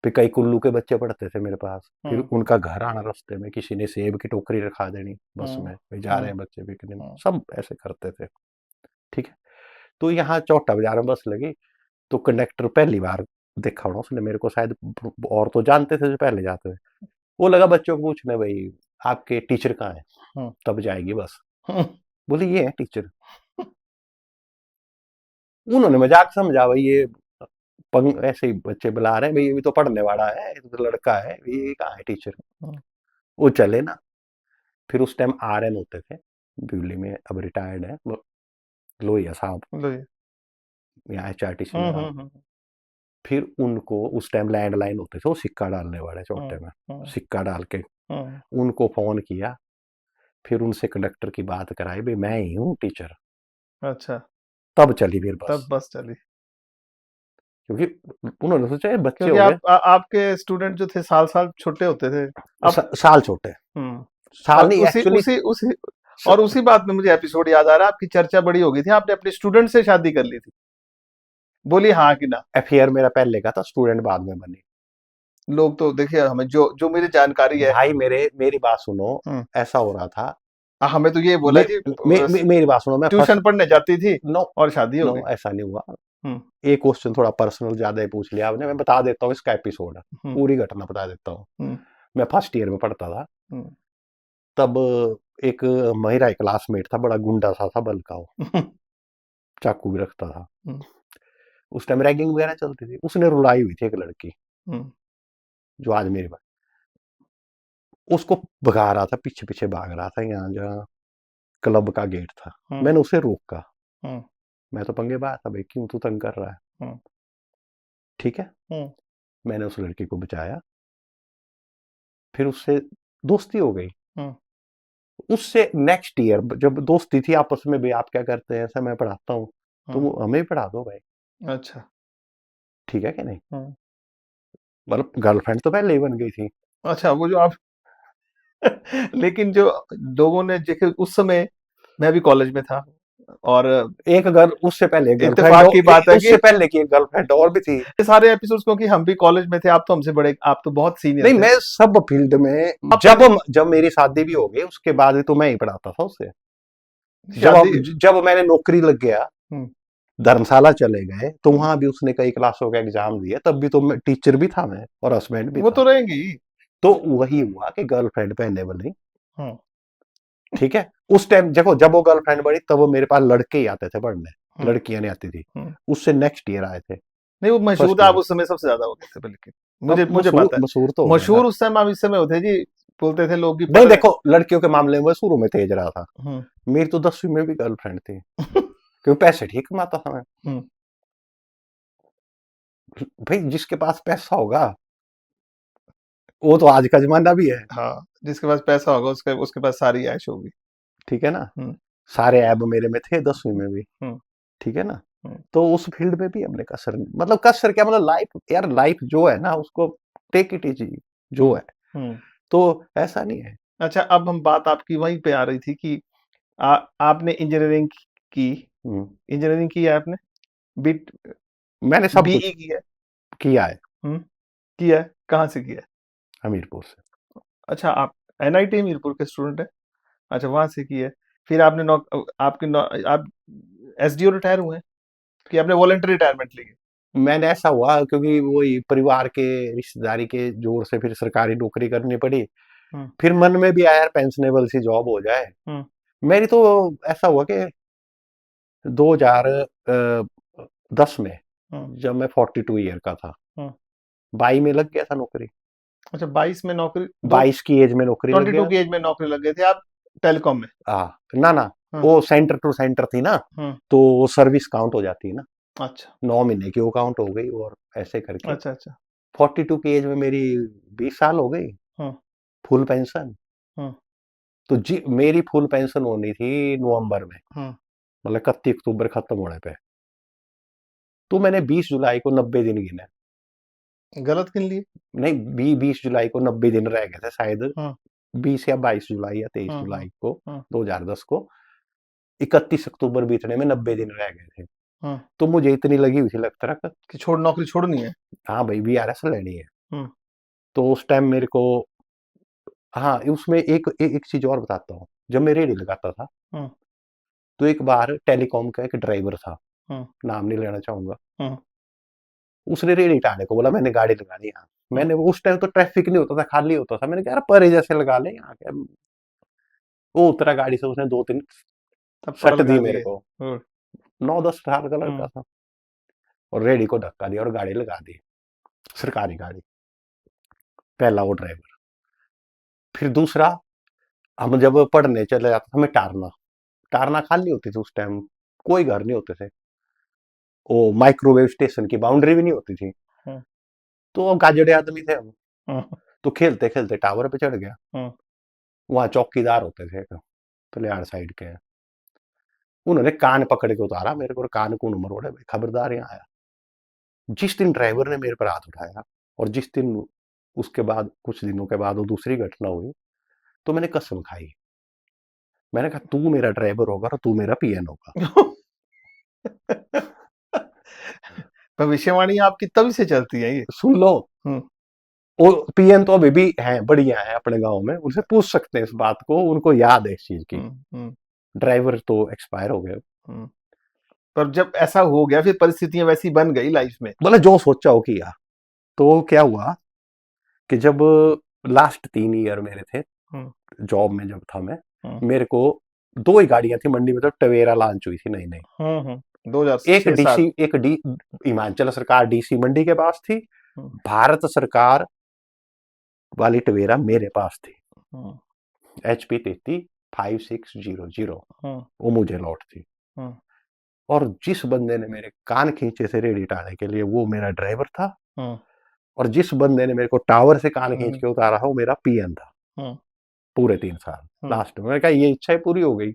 फिर कई कुल्लू के बच्चे पढ़ते थे मेरे पास, फिर हम्म, उनका घर आना रास्ते में, किसी ने सेब की टोकरी रखा देनी बस हम्म, में, भाई जा रहे हम्म, हैं बच्चे पिकनिक, हम्म, सब ऐसे करते थे। ठीक है। तो यहाँ चौटा बाजार में बस लगी, तो कंडक्टर पहली बार देखा होना उसने मेरे को शायद, और तो जानते थे जो पहले जाते थे। वो लगा बच्चों को पूछने, भाई आपके टीचर कहाँ है, हम्म, तब जाएगी बस। हम्म, बोले ये है टीचर। उन्होंने मजाक समझा, भाई ये ऐसे ही बच्चे बुला रहे हैं, भाई ये भी तो पढ़ने वाला है, ये तो लड़का है, ये कहाँ है टीचर। हम्म। वो चले ना। फिर उस टाइम RN होते थे दिल्ली में, अब रिटायर्ड है लोहिया साहब, लो ये। यहाँ HRTC हम्म, में रहा। फिर उनको उस टाइम लैंडलाइन होते थे, वो सिक्का डालने वाले हम्म, चौटे में, हम्म, सिक्का डाल के हम्म। उनको फोन किया। फिर उनसे कंडक्टर की बात कराई, भाई मैं ही हूँ टीचर। अच्छा। तब चली फिर तब बस, बस चली। क्योंकि उन्होंने सोचा ये बच्चे क्योंकि हो गए। आपके स्टूडेंट जो थे साल साल छोटे होते थे। अब। साल छोटे, हम्म। साल और नहीं उसी एक्चुअली। उसी उसी और उसी बात में मुझे एपिसोड याद आ रहा है, आपकी चर्चा बड़ी हो गई थी, आपने अपने स्टूडेंट से शादी कर ली थी। बोली हाँ कि ना? अफेयर मेरा पहले का था, स्टूडेंट बाद में बनी। लोग तो देखिए, हमें जो जो मेरी जानकारी है। भाई मेरी बात सुनो। हम्म। ऐसा हो रहा था, हमें तो ये बोला जी, मेरी बात सुनो, मैं फर्स्ट। ट्यूशन पढ़ने जाती थी नो, और शादी हो नो गई। ऐसा नहीं हुआ। हम्म, एक क्वेश्चन थोड़ा पर्सनल ज्यादा ही पूछ लिया आपने, मैं बता देता हूँ इसका एपिसोड, हम्म, पूरी घटना बता देता हूँ। हम्म, मैं फर्स्ट ईयर में पढ़ता था, हम्म, तब एक मेरा एक क्लासमेट था, बड़ा गुंडा सा था, बल का वो, चाकू भी रखता था। हम्म, उस टाइम रैगिंग वगैरह चलती थी, उसने रुलाई हुई थी एक लड़की, हम्म, जो आज मेरी बात। उसको भगा रहा था, पीछे पीछे भाग रहा था, यहाँ जहाँ क्लब का गेट था। मैंने उसे रोका, मैं तो पंगे बात था भाई, क्यों तू तंग कर रहा है, ठीक है। मैंने उस लड़की को बचाया, फिर उससे दोस्ती हो गई। उससे नेक्स्ट ईयर जब दोस्ती थी आपस में, भाई आप क्या करते हैं, ऐसा मैं पढ़ाता हूँ, तो हमें भी पढ़ा दो भाई। अच्छा, ठीक है कि नहीं, मतलब गर्लफ्रेंड तो पहले ही बन गई थी। अच्छा, वो जो आप लेकिन जो लोगों ने देखे उस समय, मैं भी कॉलेज में था, और एक उससे पहले गर्लफ्रेंड, इत्तेफाक की बात है उससे कि पहले की एक गर्लफ्रेंड और भी थी। ये सारे एपिसोड्स, क्योंकि हम भी कॉलेज में थे, आप तो हमसे बड़े, आप तो बहुत सीनियर नहीं, थे। मैं सब फील्ड में, जब मेरी शादी भी हो गई उसके बाद तो मैं ही पढ़ाता था उससे। जब मैंने नौकरी लग गया, धर्मशाला चले गए, तो वहां भी उसने कई क्लासों का एग्जाम दिया, तब भी तो मैं टीचर भी था, मैं और हस्बैंड भी वो था। तो रहेंगी। तो वही हुआ कि गर्लफ्रेंड पहले बनी, ठीक है। उस टाइम देखो, जब वो गर्लफ्रेंड बनी तब वो मेरे पास लड़के ही आते थे पढ़ने, लड़कियां नहीं आती थी। उससे नेक्स्ट ईयर आए थे। नहीं, वो मशहूर था, आप उस समय सबसे ज्यादा हो गए थे, बल्कि मुझे पता है मशहूर तो मशहूर उस समय आप इस समय होते जी, बोलते थे लोग नहीं, देखो लड़कियों के मामले में शुरू में तेज रहा था। मेरी तो 10वीं में भी गर्लफ्रेंड थी क्योंकि पैसे ठीक कमाता था मैं। भाई जिसके पास पैसा होगा वो तो आज का जमाना भी है। हाँ, जिसके पास पैसा होगा उसके उसके पास सारी ऐश होगी, ठीक है ना। सारे ऐब मेरे में थे 10वीं में भी, ठीक है ना। तो उस फील्ड में भी हमने कसर, मतलब कसर क्या, मतलब लाइफ यार, लाइफ जो है ना उसको टेक इट इजी जो है, तो ऐसा नहीं है। अच्छा, अब हम बात आपकी वहीं पे आ रही थी कि आपने इंजीनियरिंग की, इंजीनियरिंग की है आपने, बीट मैंने सब बीई कुछ की है, किया है। किया है, कहाँ से किया है? हमीरपुर से। अच्छा, आप एनआईटी हमीरपुर के स्टूडेंट हैं, अच्छा, वहां से की है। फिर आपने आप एसडीओ रिटायर हुए हैं कि आपने वॉलंटरी रिटायरमेंट ली है? मैंने ऐसा हुआ क्योंकि वही परिवार के रिश्तेदारी के जोर से फिर सरकारी नौकरी करनी पड़ी। फिर मन में भी आया यार पेंशनेबल सी जॉब हो जाए। मेरी तो ऐसा हुआ कि 2010 में जब मैं 42 ईयर का था, 22 में लग गया था नौकरी। अच्छा, 22 में नौकरी, 22 की एज में नौकरी लग 22 गया। की एज में नौकरी लग गए थे आप टेलीकॉम में? ना वो सेंटर टू सेंटर थी ना, तो वो सर्विस काउंट हो जाती है ना। अच्छा, 9 महीने की वो काउंट हो गई, और ऐसे करके अच्छा, अच्छा, 42 की एज में मेरी 20 साल हो गई, फुल पेंशन। तो जी मेरी फुल पेंशन होनी थी नवंबर में, मतलब 31 अक्टूबर खत्म होने पे, तो मैंने 20 जुलाई को 90 दिन गिने। गलत गिन लिए? नहीं, 20 जुलाई को 90 दिन रह गए थे शायद, 20 या 22 जुलाई या 23 जुलाई को 2010 को, 31 अक्टूबर बीतने में 90 दिन रह गए थे। तो मुझे इतनी लगी हुई थी लगता था कि नौकरी छोड़नी है। हाँ भाई, वीआरएस लेनी है। तो उस टाइम मेरे को, हाँ उसमें एक चीज और बताता हूँ। जब मैं रेडी लगाता था, तो एक बार टेलीकॉम का एक ड्राइवर था, नाम नहीं लेना चाहूंगा, उसने रेडी हटाने को बोला, मैंने गाड़ी लगा ली यहाँ। मैंने उस टाइम तो ट्रैफिक नहीं होता था, खाली होता था, मैंने कहा यार परे जैसे लगा ले यहाँ क्या। वो उतरा गाड़ी से, उसने 2-3 सट दी मेरे को। 9-10 साल का लड़का था, और रेडी को धक्का दिया और गाड़ी लगा दी, सरकारी गाड़ी। पहला वो ड्राइवर। फिर दूसरा, हम जब पढ़ने चले जाते थे, हमें टारना खाली होती थी उस टाइम, कोई घर नहीं होते थे, वो माइक्रोवेव स्टेशन की बाउंड्री भी नहीं होती थी, तो गाजड़े आदमी थे हम। तो खेलते खेलते टावर पे चढ़ गया। वहां चौकीदार होते थे पलियाड़ साइड के, उन्होंने कान पकड़ के उतारा मेरे को, कान कौन मरोड़े भाई, खबरदार यहाँ आया। जिस दिन ड्राइवर ने मेरे पर हाथ उठाया, और जिस दिन उसके बाद कुछ दिनों के बाद वो दूसरी घटना हुई, तो मैंने कसम खाई, मैंने कहा तू मेरा ड्राइवर होगा और तू मेरा पीएन होगा। भविष्यवाणी आपकी तभी से चलती है ये। सुन लो, और पीएन तो अभी भी है, बढ़िया है अपने गांव में, उनसे पूछ सकते हैं इस बात को, उनको याद है इस चीज की। ड्राइवर तो एक्सपायर हो गए। पर जब ऐसा हो गया, फिर परिस्थितियां वैसी बन गई लाइफ में, मतलब जो सोचा हो किया। तो क्या हुआ कि जब लास्ट 3 ईयर मेरे थे जॉब में, जब था मैं, मेरे को 2 ही गाड़ियां थी मंडी में, तो टवेरा लॉन्च हुई थी नई नई। 2006-07 एक हिमाचल सरकार डीसी मंडी के पास थी, भारत सरकार वाली टवेरा मेरे पास थी। HP 5600 वो मुझे लौट थी। और जिस बंदे ने मेरे कान खींचे थे रेडी टाने के लिए वो मेरा ड्राइवर था, और जिस बंदे ने मेरे को टावर से कान खींच के उतारा था वो मेरा पीएन था। पूरे 3 साल लास्ट में मैंने कहा ये इच्छा पूरी हो गई।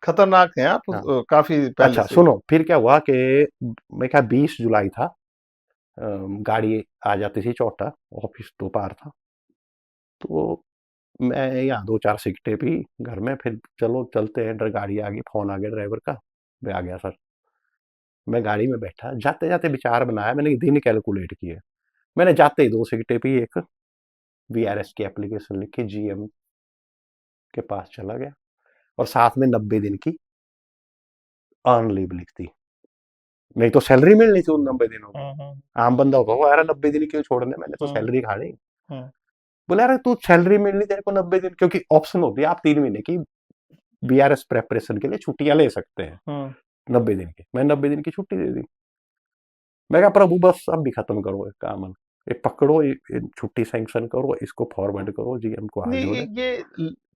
खतरनाक है आप। हाँ। काफी पहले अच्छा से। सुनो, फिर क्या हुआ कि मैं क्या 20 जुलाई था, गाड़ी आ जाती थी चौटा, ऑफिस तो पार था, तो मैं यहाँ 2-4 सिगरेटें पी घर में, फिर चलो चलते हैं, गाड़ी आ गई, फोन आ गया ड्राइवर का, मैं आ गया सर। मैं गाड़ी में बैठा, जाते जाते विचार बनाया, मैंने दिन कैलकुलेट किए, मैंने जाते ही 2 सिगरेटें पी, एक VRS की एप्लीकेशन लिख के GM के पास चला गया, और साथ में 90 दिन की अर्न लीव लिख दी, नहीं तो सैलरी मिलनी थी उन 90 दिनों की। आम बंदा होगा यार 90 दिन क्यों छोड़ने, मैंने तो सैलरी खानी। बोले यार तू सैलरी मिलनी तेरे को 90 दिन, क्योंकि ऑप्शन होती है आप 3 महीने की VRS प्रेपरेशन के लिए छुट्टियां ले सकते हैं 90 दिन की। मैं 90 दिन की छुट्टी दे दी। मैं कहा प्रभु बस अब भी खत्म करो एक काम, एक पकड़ो, छुट्टी सैंक्शन करो, इसको फॉरवर्ड करो GM को हाथ जोड़े। ये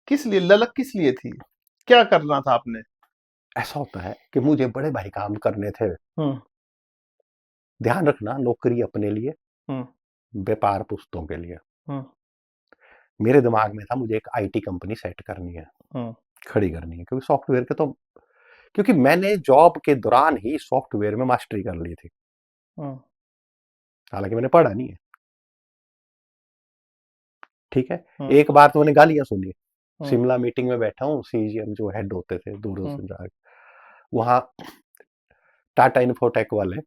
किस लिए, ललक किस लिए थी, क्या करना था आपने? ऐसा होता है कि मुझे बड़े भारी काम करने थे। ध्यान रखना, नौकरी अपने लिए, व्यापार पुस्तों के लिए। मेरे दिमाग में था मुझे एक IT कंपनी सेट करनी है, खड़ी करनी है, क्योंकि सॉफ्टवेयर के तो, क्योंकि मैंने जॉब के दौरान ही सॉफ्टवेयर में मास्टरी कर ली थी, हालांकि मैंने पढ़ा नहीं है, ठीक है। एक बार तो मैंने गालियां सुनी, शिमला मीटिंग में बैठा हूँ, CGM जो हेड होते थे दूरदर्शन जाके, वहां टाटा इन्फोटेक वाले,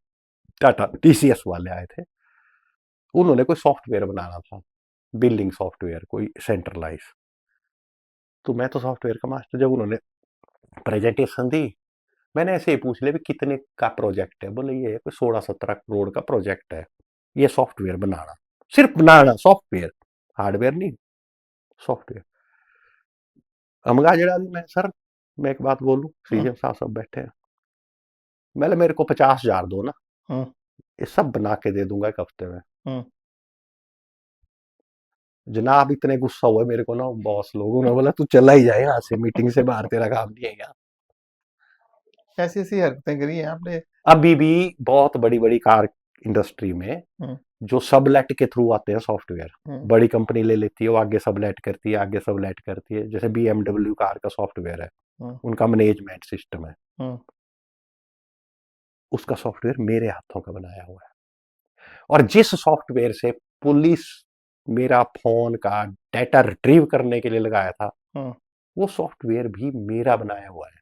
टाटा TCS वाले आए थे, उन्होंने कोई सॉफ्टवेयर बनाना था, बिल्डिंग सॉफ्टवेयर कोई सेंट्रलाइज। तो मैं तो सॉफ्टवेयर का मास्टर, जब उन्होंने प्रेजेंटेशन दी, मैंने ऐसे ही पूछ लिया कितने का प्रोजेक्ट है, बोले ये कोई 16-17 करोड़ का प्रोजेक्ट है, ये सॉफ्टवेयर बनाना, सिर्फ बनाना सॉफ्टवेयर, हार्डवेयर नहीं, सॉफ्टवेयर। हमगा जड़ा मैं सर, मैं एक बात बोलूं, CGM साहब सब बैठे हैं, मैंने मेरे को 50,000 दो ना, ये सब बना के दे दूंगा एक हफ्ते में। जनाब इतने गुस्सा हुए मेरे को ना बॉस लोगों ने, बोला तू चला ही जाए यहाँ से, मीटिंग से बाहर, तेरा काम नहीं है यहाँ। ऐसी ऐसी हरकतें करी हैं आपने? अभी भी बहुत बड़ी बड़ी कार इंडस्ट्री में जो सबलेट के थ्रू आते हैं सॉफ्टवेयर, बड़ी कंपनी ले लेती है, वो आगे सबलेट करती है, आगे सबलेट करती है, जैसे BMW कार का सॉफ्टवेयर है, उनका मैनेजमेंट सिस्टम है, उसका सॉफ्टवेयर मेरे हाथों का बनाया हुआ है। और जिस सॉफ्टवेयर से पुलिस मेरा फोन का डाटा रिट्रीव करने के लिए लगाया था, वो सॉफ्टवेयर भी मेरा बनाया हुआ है।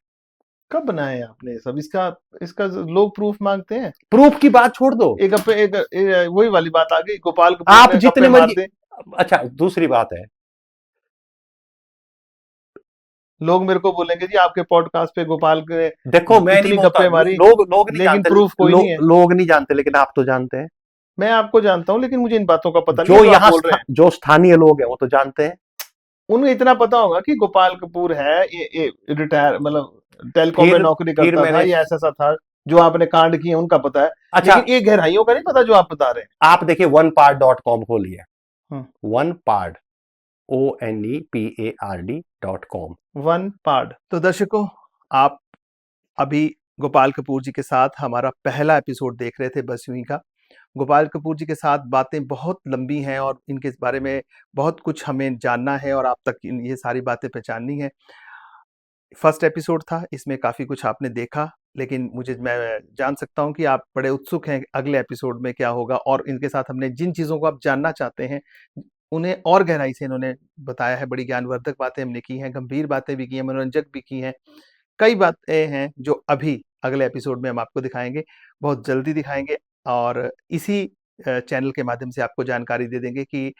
कब बनाया आपने सब? इसका इसका लोग प्रूफ मांगते हैं। प्रूफ की बात छोड़ दो, एक वही वाली बात आ गई, गोपाल कपूर आप ने जितने मार मर्जी। दे। अच्छा दूसरी बात है, लोग मेरे को बोलेंगे जी आपके पॉडकास्ट पे गोपाल के देखो मैं नहीं बोलता, गप्पे मारी, लोग नहीं लेकिन जानते, प्रूफ कोई नहीं है। लोग नहीं जानते, लेकिन आप तो जानते हैं। मैं आपको जानता हूं, लेकिन मुझे इन बातों का पता नहीं जो है जो आप यहाँ बोल रहे हैं। जो स्थानीय लोग हैं वो तो जानते हैं। उन्हें इतना पता होगा कि गोपाल कपूर है, ये रिटायर, मतलब टेलीकॉम में नौकरी फिर करता था, मैंने, ये ऐसा ऐसा था, जो आपने कांड किए उनका पता है। अच्छा लेकिन ये गहराइयों का नहीं पता जो आप बता रहे हैं। आप देखिए onepard.com खोलिए, onepard ONEPARD.com, OnePard। तो दर्शकों, आप अभी गोपाल कपूर जी के साथ हमारा पहला एपिसोड देख रहे थे, बस यूं ही का। गोपाल कपूर जी के साथ बातें बहुत लंबी हैं और इनके बारे में बहुत कुछ हमें जानना है और आप तक ये सारी बातें पहचाननी है। फर्स्ट एपिसोड था, इसमें काफ़ी कुछ आपने देखा, लेकिन मैं जान सकता हूँ कि आप बड़े उत्सुक हैं अगले एपिसोड में क्या होगा, और इनके साथ हमने जिन चीज़ों को आप जानना चाहते हैं उन्हें और गहराई से इन्होंने बताया है। बड़ी ज्ञानवर्धक बातें हमने की हैं, गंभीर बातें भी की हैं, मनोरंजक भी की हैं। कई बातें हैं जो अभी अगले एपिसोड में हम आपको दिखाएंगे, बहुत जल्दी दिखाएंगे, और इसी चैनल के माध्यम से आपको जानकारी दे देंगे कि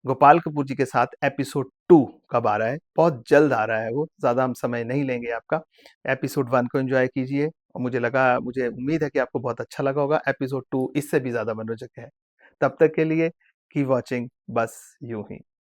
गोपाल कपूर जी के साथ एपिसोड 2 कब आ रहा है। बहुत जल्द आ रहा है वो, ज़्यादा हम समय नहीं लेंगे आपका। एपिसोड 1 को एंजॉय कीजिए, और मुझे उम्मीद है कि आपको बहुत अच्छा लगा होगा। एपिसोड 2 इससे भी ज़्यादा मनोरंजक है। तब तक के लिए कीप वॉचिंग बस यूं ही।